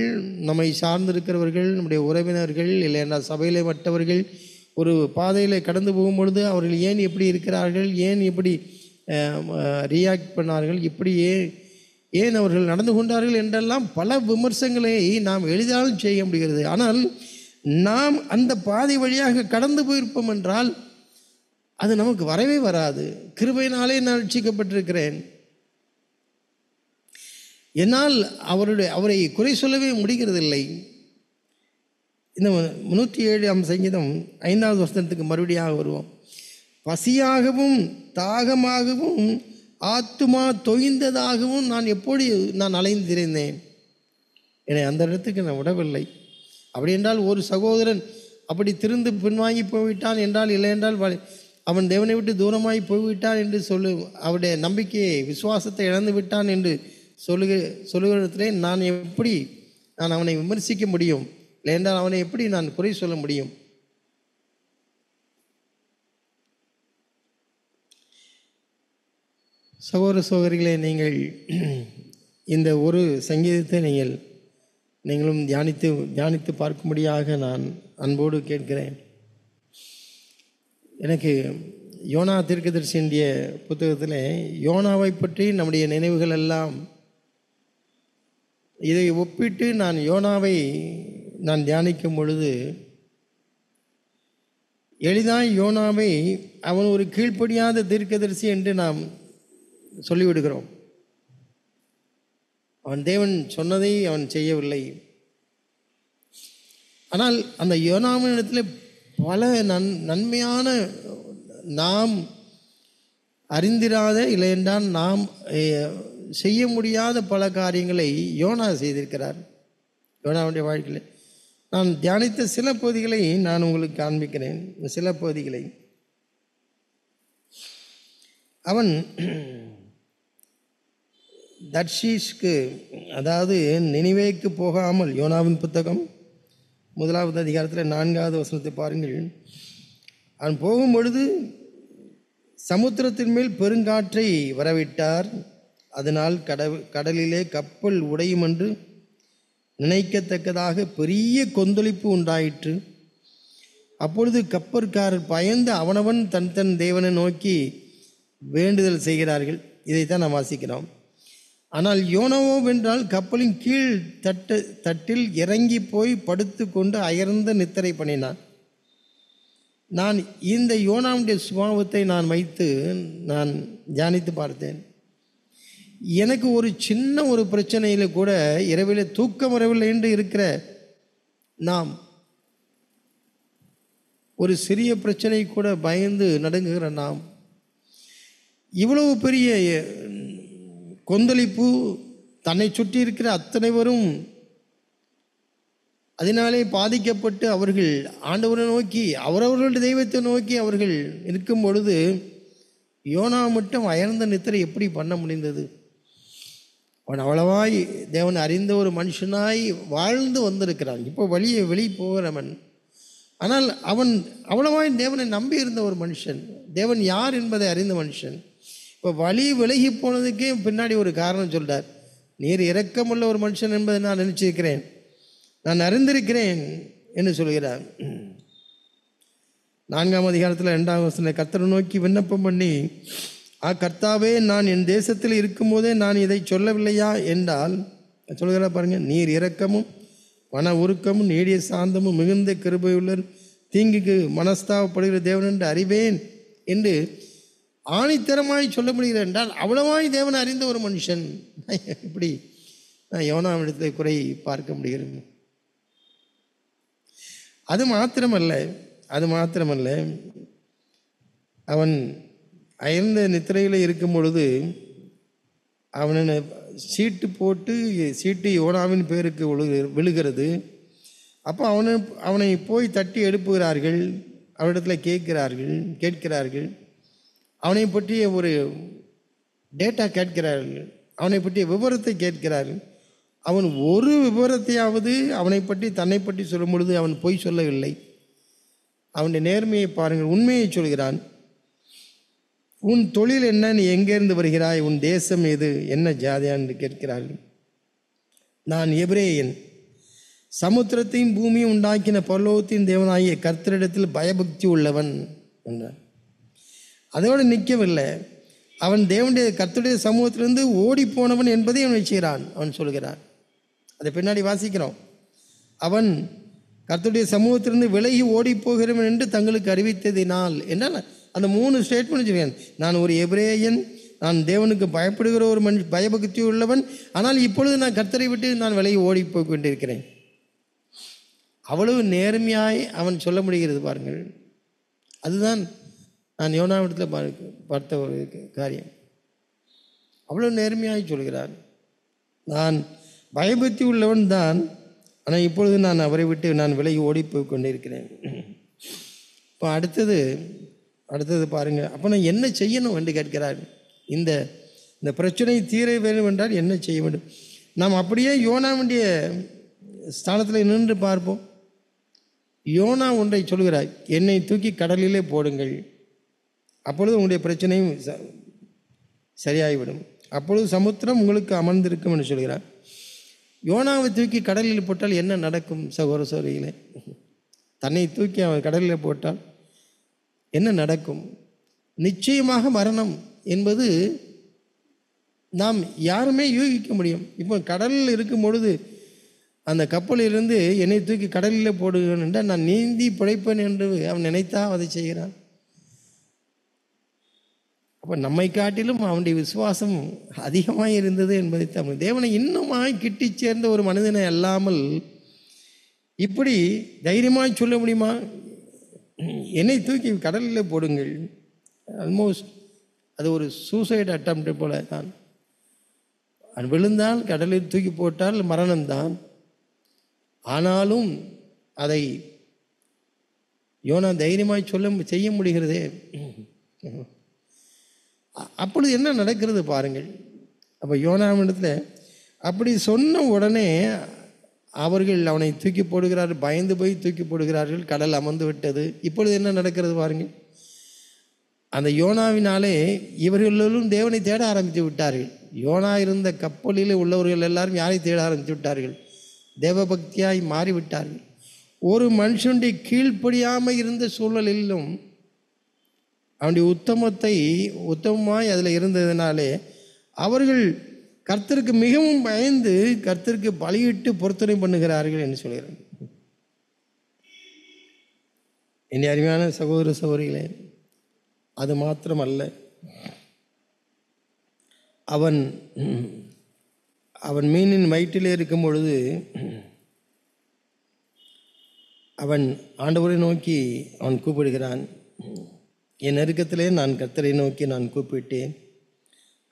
நம்மை சார்ந்திருக்கிறவர்கள், நம்முடைய உறவினர்கள் இல்லைன்னா சபையிலே மற்றவர்கள் ஒரு பாதையில் கடந்து போகும்பொழுது அவர்கள் ஏன் எப்படி இருக்கிறார்கள், ஏன் எப்படி ரியாக்ட் பண்ணார்கள், இப்படி ஏன் அவர்கள் நடந்து கொண்டார்கள் என்றெல்லாம் பல விமர்சனங்களை நாம் எளிதாலும் செய்ய முடிகிறது. ஆனால் நாம் அந்த பாதை வழியாக கடந்து போயிருப்போம் என்றால் அது நமக்கு வரவே வராது. கிருபையினாலே நான் ரட்சிக்கப்பட்டிருக்கிறேன். என்னால் அவரை குறை சொல்லவே முடிகிறதில்லை. இந்த 107 சங்கீதம் 5வது வசனத்துக்கு மறுபடியாக வருவோம். பசியாகவும் தாகமாகவும் ஆத்துமா தொய்ந்ததாகவும் நான் அலைந்து திரிந்தேன். என்னை அந்த இடத்துக்கு நான் விடவில்லை. அப்படி என்றால் ஒரு சகோதரன் அப்படி திருந்து பின்வாங்கி போய்விட்டான் என்றால், இல்லை என்றால் அவன் தேவனை விட்டு தூரமாகி போய்விட்டான் என்று அவருடைய நம்பிக்கையை விசுவாசத்தை இழந்து விட்டான் என்று சொல்லுகிறதிலே நான் அவனை விமர்சிக்க முடியும்? இல்லை என்றால் அவனை எப்படி நான் குறை சொல்ல முடியும்? சகோதர சகோதரிகளே, நீங்கள் இந்த ஒரு சங்கீதத்தை நீங்களும் தியானித்து பார்க்கும்படியாக நான் அன்போடு கேட்கிறேன். எனக்கு யோனா தீர்க்கதரிசியினுடைய புத்தகத்தில் யோனாவை பற்றி நம்முடைய நினைவுகள் எல்லாம் இதை ஒப்பிட்டு யோனாவை நான் தியானிக்கும் பொழுது எளிதாய் யோனாவை அவன் ஒரு கீழ்ப்படியாத தீர்க்கதரிசி என்று நாம் சொல்லிவிடுகிறோம். அவன் தேவன் சொன்னதை அவன் செய்யவில்லை. ஆனால் அந்த யோனாவினிடத்தில் பல நன்மையான நாம் அறிந்திராத இல்லை என்றால் நாம் செய்ய முடியாத பல காரியங்களை யோனா செய்திருக்கிறார். யோனாவுடைய வாழ்க்கையில் நான் தியானித்த சில பகுதிகளை நான் உங்களுக்கு காண்பிக்கிறேன். சில பகுதிகளை அவன் தர்ஷீஷ்க்கு, அதாவது நினிவேக்கு போகாமல், யோனாவின் புத்தகம் 1வது அதிகாரத்தில் 4வது வசனத்தை பாருங்கள். அவன் போகும்பொழுது சமுத்திரத்தின் மேல் பெருங்காற்றை வரவிட்டார். அதனால் கடலிலே கப்பல் உடையும் என்று நினைக்கத்தக்கதாக பெரிய கொந்தளிப்பு உண்டாயிற்று. அப்பொழுது கப்பற்காரர் பயந்து அவனவன் தன் தேவனை நோக்கி வேண்டுதல் செய்கிறார்கள். இதைத்தான் நாம் வாசிக்கிறோம். ஆனால் யோனாவோ வென்றால் கப்பலின் கீழ் தட்டில் இறங்கி போய் படுத்து கொண்டு அயர்ந்த நித்திரை பண்ணினான். நான் இந்த யோனாவுடைய சுபாவத்தை வைத்து நான் தியானித்து பார்த்தேன். எனக்கு ஒரு சின்ன ஒரு பிரச்சனையில் கூட இரவில் தூக்கம் வரவில்லை என்று இருக்கிற நாம், ஒரு சிறிய பிரச்சனை கூட பயந்து நடுங்குகிற நாம், இவ்வளவு பெரிய கொந்தளிப்பு, தன்னை சுற்றி இருக்கிற அத்தனைவரும் அதனாலே பாதிக்கப்பட்டு அவர்கள் ஆண்டவரை நோக்கி அவரவர்களுடைய தெய்வத்தை நோக்கி அவர்கள் இருக்கும் பொழுது யோனா மட்டும் அயர்ந்த நித்திரை எப்படி பண்ண முடிந்தது? அவன் அவ்வளவாய் தேவன் அறிந்த ஒரு மனுஷனாய் வாழ்ந்து வந்திருக்கிறான். இப்போ வெளியே போகிறவன். ஆனால் அவன் அவ்வளவாய் தேவனை நம்பி இருந்த ஒரு மனுஷன், தேவன் யார் என்பதை அறிந்த மனுஷன். இப்போ விலகி போனதுக்கே பின்னாடி ஒரு காரணம் சொல்கிறார். நீர் இரக்கமுள்ள ஒரு மனுஷன் என்பதை நான் நினச்சிருக்கிறேன், நான் அறிந்திருக்கிறேன் என்று சொல்கிறார். 4ஆம் அதிகாரத்தில் 2ஆம் வசனத்தில் கர்த்தரை நோக்கி விண்ணப்பம் பண்ணி, கர்த்தாவே, நான் என் தேசத்தில் இருக்கும்போதே நான் இதை சொல்லவில்லையா என்றால் சொல்கிறார் பாருங்கள். நீர் இரக்கமும் மன உருக்கமும் நீடிய சாந்தமும் மிகுந்த கிருபையுள்ள தீங்குக்கு மனஸ்தாபப்படுகிற தேவன் என்று அறிவேன் என்று ஆணித்தரமாய் சொல்ல முடிகிறது என்றால் அவ்வளவாய் தேவன் அறிந்த ஒரு மனுஷன். இப்படி யோனாவிடத்தில் குறை பார்க்க முடிகிறது. அது மாத்திரமல்ல அவன் அயர்ந்த நித்திரையில் இருக்கும் பொழுது அவனை சீட்டு யோனாவின் பேருக்கு விழுகிறது. அப்போ அவனை போய் தட்டி எழுப்புகிறார்கள், அவனிடத்தில் கேட்கிறார்கள், அவனை பற்றிய ஒரு டேட்டா கேட்கிறார்கள், அவனை பற்றிய விவரத்தை கேட்கிறார்கள். அவன் ஒரு விவரத்தையாவது அவனை பற்றி தன்னை பற்றி சொல்லும் பொழுது அவன் பொய் சொல்லவில்லை. அவனுடைய நேர்மையை பாருங்கள், உண்மையை சொல்கிறான். உன் தொழில் என்ன, நீ எங்கேருந்து வருகிறாய், உன் தேசம் எது, என்ன ஜாதியான் என்று கேட்கிறார்கள். நான் எபிரேயன், சமுத்திரத்தையும் பூமியும் உண்டாக்கின பரலோகத்தின் தேவனாகிய கர்த்தரிடத்தில் பயபக்தி உள்ளவன் என்றார். அதோடு நிற்கவில்லை, அவன் தேவனுடைய கர்த்தருடைய சமூகத்திலிருந்து ஓடி போனவன் என்பதை அவன் செய்கிறான். அவன் சொல்கிறான், அதை பின்னாடி வாசிக்கிறோம். அவன் கர்த்தருடைய சமூகத்திலிருந்து விலகி ஓடி போகிறவன் என்று தங்களுக்கு அறிவித்ததினால் என்றால் அந்த 3 ஸ்டேட்மெண்ட் வச்சுருக்கேன். நான் ஒரு எபிரேயன், நான் தேவனுக்கு பயப்படுகிற ஒரு பயபக்தி உள்ளவன், ஆனால் இப்பொழுது நான் கர்த்தரை விட்டு நான் விலகி ஓடி போய் கொண்டிருக்கிறேன். அவ்வளவு நேர்மையாய் அவன் சொல்ல முடிகிறது பாருங்கள். அதுதான் நான் யோனாவிடத்தில் பார்த்த ஒரு காரியம். அவ்வளோ நேர்மையாய் சொல்கிறான், நான் பயபக்தி உள்ளவன் தான், ஆனால் இப்பொழுது நான் அவரை விட்டு நான் விலகி ஓடி போய் கொண்டிருக்கிறேன். இப்போ அடுத்தது பாருங்கள். அப்போ நான் என்ன செய்யணும் என்று கேட்கிறார். இந்த பிரச்சனை தீர வேண்டும் என்றால் என்ன செய்ய வேண்டும்? நாம் அப்படியே யோனாவுடைய ஸ்தானத்தில் நின்று பார்ப்போம். யோனா ஒன்றை சொல்கிறார், என்னை தூக்கி கடலிலே போடுங்கள், அப்பொழுது உங்களுடைய பிரச்சனையும் சரியாகிவிடும், அப்பொழுது சமுத்திரம் உங்களுக்கு அமர்ந்திருக்கும் என்று சொல்கிறார். யோனாவை தூக்கி கடலில் போட்டால் என்ன நடக்கும் சகோதர சகோதரிகளே? தன்னை தூக்கி அவன் கடலில் போட்டால் என்ன நடக்கும்? நிச்சயமாக மரணம் என்பது நாம் யாருமே யூகிக்க முடியும். இப்போ கடலில் இருக்கும் பொழுது அந்த கப்பலிலிருந்து என்னை தூக்கி கடலில் போடுகிறேன் என்றால் நான் நீந்தி பிழைப்பேன் என்று அவன் நினைத்தா அதை செய்கிறான். அப்போ நம்மை காட்டிலும் அவனுடைய விசுவாசம் அதிகமாக இருந்தது என்பதை தமிழ் தேவனை இன்னுமாய் கிட்டி சேர்ந்த ஒரு மனிதனை அல்லாமல் இப்படி தைரியமாக சொல்ல முடியுமா? என்னை தூக்கி கடலில் போடுங்கள். ஆல்மோஸ்ட் அது ஒரு சூசைட் அட்டம்ப்ட் போல தான். விழுந்தால் கடலில் தூக்கி போட்டால் மரணம்தான். ஆனாலும் அதை யோனா தைரியமாய் செய்ய முடிகிறதே. அப்பொழுது என்ன நடக்கிறது பாருங்கள். அப்போ யோனாவிடத்தில் அப்படி சொன்ன உடனே அவர்கள் அவனை தூக்கி போடுகிறார்கள், பயந்து போய் தூக்கி போடுகிறார்கள், கடல் அமர்ந்து விட்டது. இப்பொழுது என்ன நடக்கிறது பாருங்கள். அந்த யோனாவினாலே இவர்களும் தேவனை தேட ஆரம்பித்து விட்டார்கள். யோனா இருந்த கப்பலில் உள்ளவர்கள் எல்லாரும் யாரை தேட ஆரம்பித்து விட்டார்கள்? தேவபக்தியாய் மாறிவிட்டார்கள். ஒரு மனுஷனுடைய கீழ்ப்படியாமல் இருந்த சூழலிலும் அவனுடைய உத்தமமாய் அதில் இருந்ததினாலே அவர்கள் கர்த்தருக்கு மிகவும் பயந்து கர்த்தருக்கு பலியிட்டு பொருத்தனை பண்ணுகிறார்கள் என்று சொல்கிறார். என் அருமையான சகோதர சகோதரிகளே, அது மாத்திரமல்ல, அவன் மீனின் வயிற்றிலே இருக்கும் பொழுது அவன் ஆண்டவரை நோக்கி அவன் கூப்பிடுகிறான். என் நெருக்கத்திலே நான் கர்த்தரை நோக்கி நான் கூப்பிட்டேன்,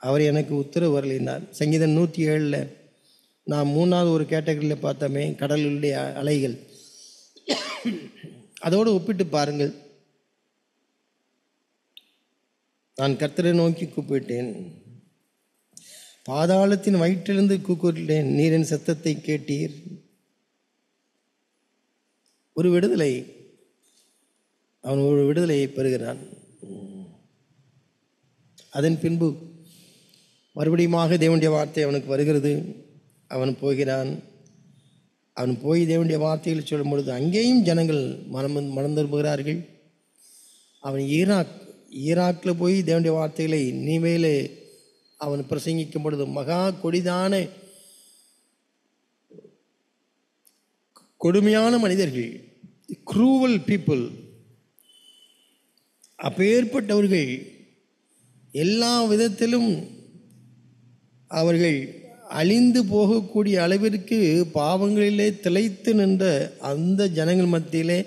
அவர் எனக்கு உத்தரவு வரலினார். சங்கீதம் 107 நாம் 3வது ஒரு கேட்டகரியில் பார்த்தோமே, கடலுடைய அலைகள். அதோடு ஒப்பிட்டு பாருங்கள். நான் கர்த்தரை நோக்கி கூப்பிட்டேன், பாதாளத்தின் வயிற்றிலிருந்து கூப்பிட்டேன், நீரின் சத்தத்தை கேட்டீர். ஒரு விடுதலை, அவன் ஒரு விடுதலையை பெறுகிறான். அதன் பின்பு மறுபடியுமாக தேவனுடைய வார்த்தை அவனுக்கு வருகிறது. அவன் போகிறான். அவன் போய் தேவனுடைய வார்த்தையில் சொல்லும் பொழுது அங்கேயும் ஜனங்கள் மனம் திரும்புகிறார்கள். அவன் ஈராக்கில் போய் தேவனுடைய வார்த்தைகளை நீமையிலே அவன் பிரசங்கிக்கும் பொழுது மகா கொடுமையான மனிதர்கள், க்ரூவல் பீப்புள், அப்பேற்பட்டவர்கள் எல்லா விதத்திலும் அவர்கள் அழிந்து போகக்கூடிய அளவிற்கு பாவங்களிலே திளைத்து நின்ற அந்த ஜனங்கள் மத்தியிலே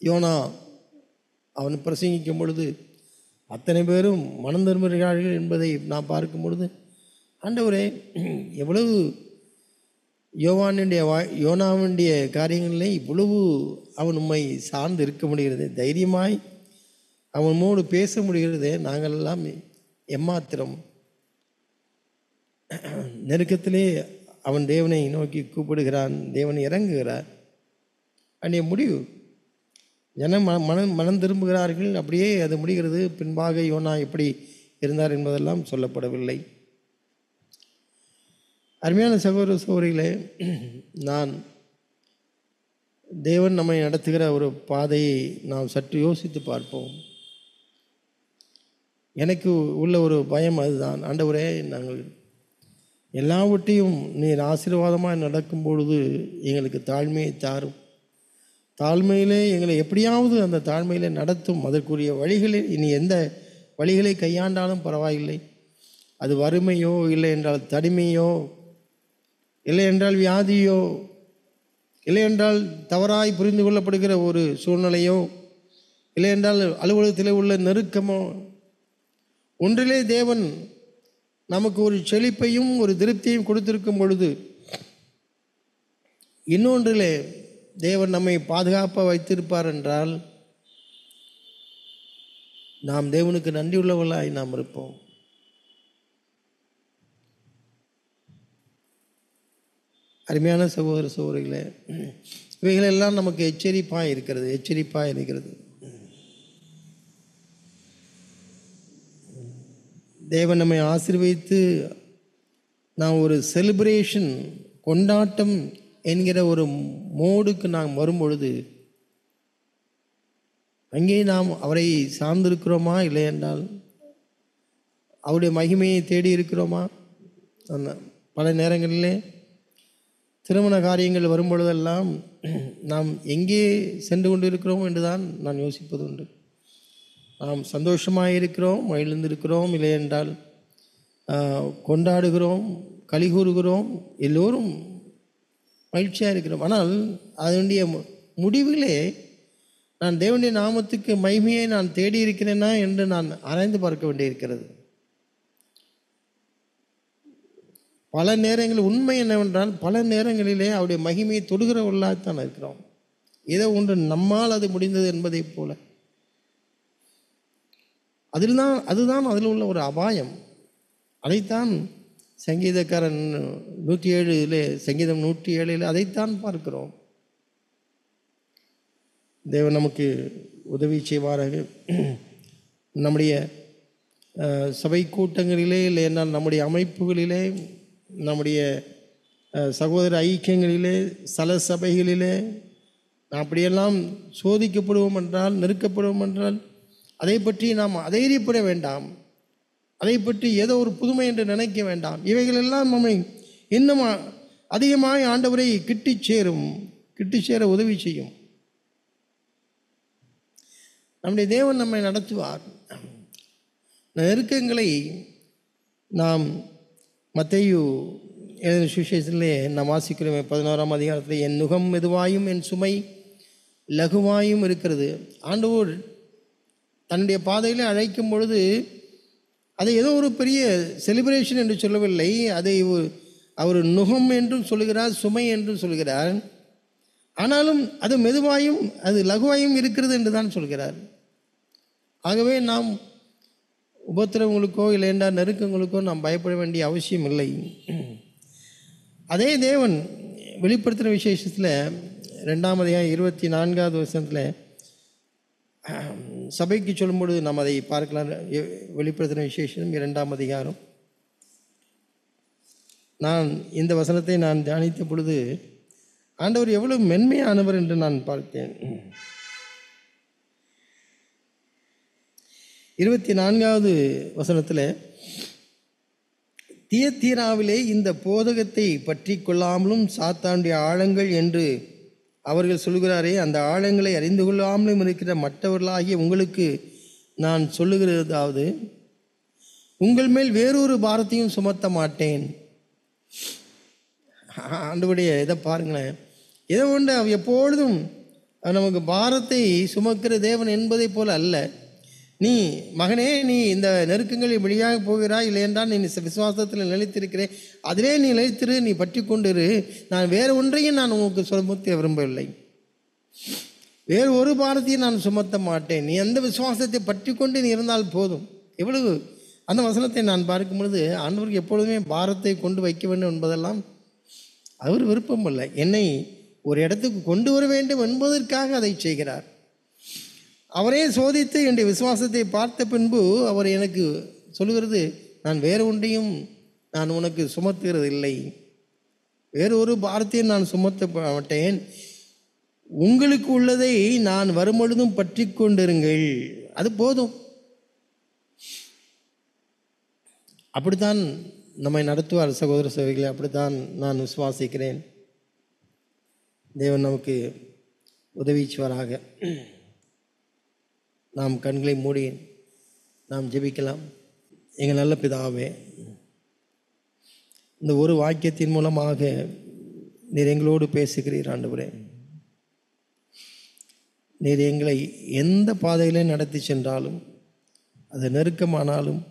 யோனா அவன் பிரசங்கிக்கும் பொழுது அத்தனை பேரும் மனம் திரும்புகிறார்கள் என்பதை நான் பார்க்கும் பொழுது, ஆண்டவரே, எவ்வளவு யோனாவுடைய காரியங்களில் இவ்வளவு அவன் உம்மை சார்ந்து இருக்க முடிகிறது, தைரியமாய் அவனோடு பேச முடிகிறதே. நாங்கள் எல்லாம் எம்மாத்திரம். நெருக்கத்திலே அவன் தேவனை நோக்கி கூப்பிடுகிறான். தேவன் இறங்குகிறார். அன்றைய முடிவு ஜனம் மனம் திரும்புகிறார்கள். அப்படியே அது முடிகிறது. பின்பாக யோனா எப்படி இருந்தார் என்பதெல்லாம் சொல்லப்படவில்லை. அருமையான சகோதர சகோதரிகளே, நான் தேவன் நம்மை நடத்துகிற ஒரு பாதையை நாம் சற்று யோசித்து பார்ப்போம். எனக்கு உள்ள ஒரு பயம் அதுதான். ஆண்டவரே, நாங்கள் எல்லாவற்றையும் நீர் ஆசீர்வாதமாக நடக்கும் பொழுது எங்களுக்கு தாழ்மையை தாரும். தாழ்மையிலே எங்களை எப்படியாவது அந்த தாழ்மையிலே நடத்தும். அதற்குரிய வழிகளில் இனி எந்த வழிகளை கையாண்டாலும் பரவாயில்லை. அது வறுமையோ, இல்லை என்றால் தனிமையோ, இல்லை என்றால் வியாதியோ, இல்லை என்றால் தவறாய் புரிந்து கொள்ளப்படுகிற ஒரு சூழ்நிலையோ, இல்லை என்றால் அலுவலகத்தில் உள்ள நெருக்கமோ, ஒன்றிலே தேவன் நமக்கு ஒரு செழிப்பையும் ஒரு திருப்தியையும் கொடுத்திருக்கும் பொழுது, இன்னொன்றிலே தேவன் நம்மை பாதுகாப்பாக வைத்திருப்பார் என்றால் நாம் தேவனுக்கு நன்றியுள்ளவர்களாய் நாம் இருப்போம். அருமையான சகோதர சகோதரிகளே, இவைகளெல்லாம் நமக்கு எச்சரிப்பாக இருக்கிறது. தேவன் நம்மை ஆசீர்வதித்து நாம் ஒரு செலிப்ரேஷன், கொண்டாட்டம் என்கிற ஒரு மோடுக்கு நாம் வரும்பொழுது அங்கே நாம் அவரை சார்ந்திருக்கிறோமா, இல்லை என்றால் அவருடைய மகிமையை தேடி இருக்கிறோமா? பல நேரங்களிலே திருமண காரியங்கள் வரும்பொழுதெல்லாம் நாம் எங்கே சென்று கொண்டு இருக்கிறோம் என்று தான் நான் யோசிப்பது உண்டு. நாம் சந்தோஷமாக இருக்கிறோம், மகிழ்ந்திருக்கிறோம், இல்லை என்றால் கொண்டாடுகிறோம், களி கூறுகிறோம், எல்லோரும் மகிழ்ச்சியாக இருக்கிறோம். ஆனால் அதனுடைய முடிவிலே நான் தேவனுடைய நாமத்துக்கு மகிமையை நான் தேடி இருக்கிறேனா என்று நான் ஆராய்ந்து பார்க்க வேண்டியிருக்கிறது. பல நேரங்களில் உண்மை என்னவென்றால், பல நேரங்களிலே அவருடைய மகிமையை தொடுகிறவர்களாகத்தான் இருக்கிறோம். ஏதோ ஒன்று நம்மால் அது முடிந்தது என்பதைப் போல. அதுதான் அதில் உள்ள ஒரு அபாயம். அதைத்தான் சங்கீதக்காரன் 107 சங்கீதம் 107 அதைத்தான் பார்க்கிறோம். தேவன் நமக்கு உதவி செய்வாராக. நம்முடைய சபை கூட்டங்களிலே, இல்லை என்றால் நம்முடைய அமைப்புகளிலே, நம்முடைய சகோதர ஐக்கியங்களிலே, சல சபைகளிலே அப்படியெல்லாம் சோதிக்கப்படுவோம் என்றால், நெருக்கப்படுவோம் என்றால் அதை பற்றி நாம் அதைரியப்பட வேண்டாம். அதை பற்றி ஏதோ ஒரு புதுமை என்று நினைக்க வேண்டாம். இவைகளெல்லாம் நம்மை இன்னும் அதிகமாக ஆண்டவரை கிட்டி சேர உதவி செய்யும். நம்முடைய தேவன் நம்மை நடத்துவார். நெருக்கங்களை நாம் மத்தேயு எழுதின சுவிசேஷத்திலே நாம் வாசிக்கிறோம். 11ஆம் அதிகாரத்தில், என் நுகம் மெதுவாயும் என் சுமை லகுவாயும் இருக்கிறது. ஆண்டவர் தன்னுடைய பாதையிலே அழைக்கும் பொழுது அதை ஏதோ ஒரு பெரிய செலிப்ரேஷன் என்று சொல்லவில்லை. அதை அவர் நுகம் என்றும் சொல்லுகிறார், சுமை என்றும் சொல்கிறார். ஆனாலும் அது மெதுவாயும் அது லகுவாயும் இருக்கிறது என்று தான் சொல்கிறார். ஆகவே நாம் உபத்திரவங்களுக்கோ இல்லை என்றால் நெருக்கங்களுக்கோ நாம் பயப்பட வேண்டிய அவசியம் இல்லை. அதே தேவன் வெளிப்படுத்தின விசேஷத்தில் 2ஆம் அதிகாரம் 24வது வசனத்தில் சபைக்கு சொல்லும்பொழுது நாம் அதை பார்க்கலாம். வெளிப்படுத்தின விசேஷம் 2ஆம் அதிகாரம். நான் இந்த வசனத்தை நான் தியானித்த பொழுது ஆண்டவர் எவ்வளவு மென்மையானவர் என்று நான் பார்த்தேன். 24வது வசனத்தில், தியத்தீராவிலே இந்த போதகத்தை பற்றி கொள்ளாமலும் சாத்தானுடைய ஆழங்கள் என்று அவர்கள் சொல்கிறாரே, அந்த ஆழங்களை அறிந்து கொள்ளாமலும் இருக்கிற மற்றவர்களாகிய உங்களுக்கு நான் சொல்லுகிறதாவது, உங்கள் மேல் வேறொரு பாரத்தையும் சுமத்த மாட்டேன். ஆண்டவருடைய இதை பாருங்களேன். இதை ஒன்று எப்பொழுதும் நமக்கு பாரத்தை சுமக்கிற தேவன் என்பதை போல அல்ல. நீ மகனே, நீ இந்த நெருக்கங்களில் வழியாக போகிறாய், இல்லை என்றால் நீ விசுவாசத்தில் நிலைத்திருக்கிறேன், அதிலே நீ நிலைத்திரு, நீ பற்றி கொண்டிரு. நான் வேறு ஒன்றையும் நான் உங்களுக்கு சுமத்த விரும்பவில்லை, வேறு ஒரு பாரத்தையும் நான் சுமத்த மாட்டேன். நீ அந்த விசுவாசத்தை பற்றி கொண்டு நீ இருந்தால் போதும். எவ்வளவு அந்த வசனத்தை நான் பார்க்கும் பொழுது ஆண்டவருக்கு எப்பொழுதுமே பாரத்தை கொண்டு வைக்க வேண்டும் என்பதெல்லாம் அவர் விருப்பம் இல்லை. என்னை ஒரு இடத்துக்கு கொண்டு வர வேண்டும் என்பதற்காக அதை செய்கிறார். அவரே சோதித்து என்னுடைய விசுவாசத்தை பார்த்த பின்பு அவர் எனக்கு சொல்லுகிறது, நான் வேறு ஒன்றையும் நான் உனக்கு சுமத்துகிறது இல்லை, வேறு ஒரு பாரத்தையும் நான் சுமத்த மாட்டேன். உங்களுக்கு உள்ளதை நான் வரும்பொழுதும் பற்றி கொண்டிருங்கள், அது போதும். அப்படித்தான் நம்மை நடத்துவார் சகோதர சகோதரிகளை. அப்படித்தான் நான் விசுவாசிக்கிறேன். தேவன் நமக்கு உதவிச்சுவாராக. நாம் கண்களை மூடி நாம் ஜெபிக்கலாம். எங்கள் நல்ல பிதாவே, இந்த ஒரு வாக்கியத்தின் மூலமாக நீர் எங்களோடு பேசுகிறீர். ஆண்டவரே, நீர் எங்களை எந்த பாதையிலே நடத்தி சென்றாலும், அது நெருக்கமானாலும்,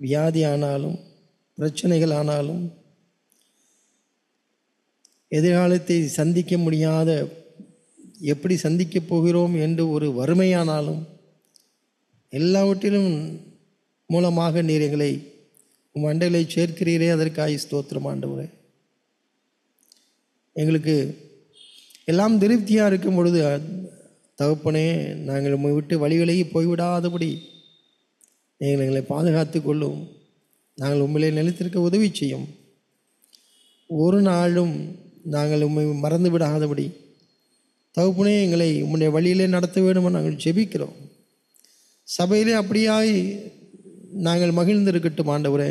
வியாதி ஆனாலும், பிரச்சனைகள் ஆனாலும், எதிர்காலத்தை சந்திக்க முடியாத, எப்படி சந்திக்கப் போகிறோம் என்று ஒரு வறுமையானாலும், எல்லாவற்றிலும் மூலமாக நீர் எங்களை உம் அண்டைகளை சேர்க்கிறீரே, அதற்காக ஸ்தோத்திரம் ஆண்டவரே. எங்களுக்கு எல்லாம் திருப்தியாக இருக்கும் பொழுது தகப்பனே, நாங்கள் உம்மை விட்டு வழிவிலகி போய்விடாதபடி நீங்கள் எங்களை பாதுகாத்து கொள்ளும். நாங்கள் உண்மையிலே நிலைத்திருக்க உதவி செய்யும். ஒரு நாளும் நாங்கள் உண்மை மறந்து விடாதபடி தகப்பனே எங்களை உம்முடைய வழியிலே நடத்த வேண்டுமா நாங்கள் ஜெபிக்கிறோம். சபையிலே அப்படியாய் நாங்கள் மகிழ்ந்திருக்கட்டும் ஆண்டவரே.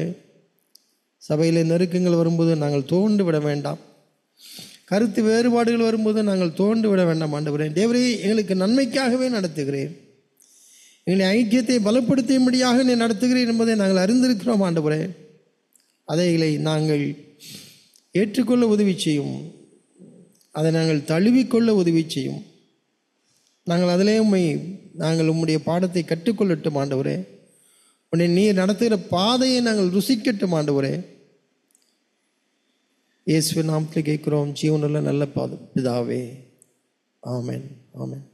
சபையிலே நெருக்கங்கள் வரும்போது நாங்கள் தோண்டு விட வேண்டாம். கருத்து வேறுபாடுகள் வரும்போது நாங்கள் தோண்டு விட வேண்டாம் ஆண்டவரே. தேவரே, எங்களுக்கு நன்மைக்காகவே நடத்துகிறேன். எங்களை ஐக்கியத்தை பலப்படுத்தும்படியாக நீ நடத்துகிறீர் என்பதை நாங்கள் அறிந்திருக்கிறோம் ஆண்டவரே. அதைகளை நாங்கள் ஏற்றுக்கொள்ள உதவி செய்யும். அதை நாங்கள் தழுவிக்கொள்ள உதவி செய்யும். நாங்கள் அதிலே நாங்கள் உம்முடைய பாடத்தை கற்றுக்கொள்ளட்டும் ஆண்டவரே. உன்னை நீர் நடத்துகிற பாதையை நாங்கள் ருசிக்கட்டும் ஆண்டவரே. இயேசுவின் நாமத்தில் கேட்கிறோம் ஜீவனுள்ள நல்ல பிதாவே. ஆமென், ஆமென்.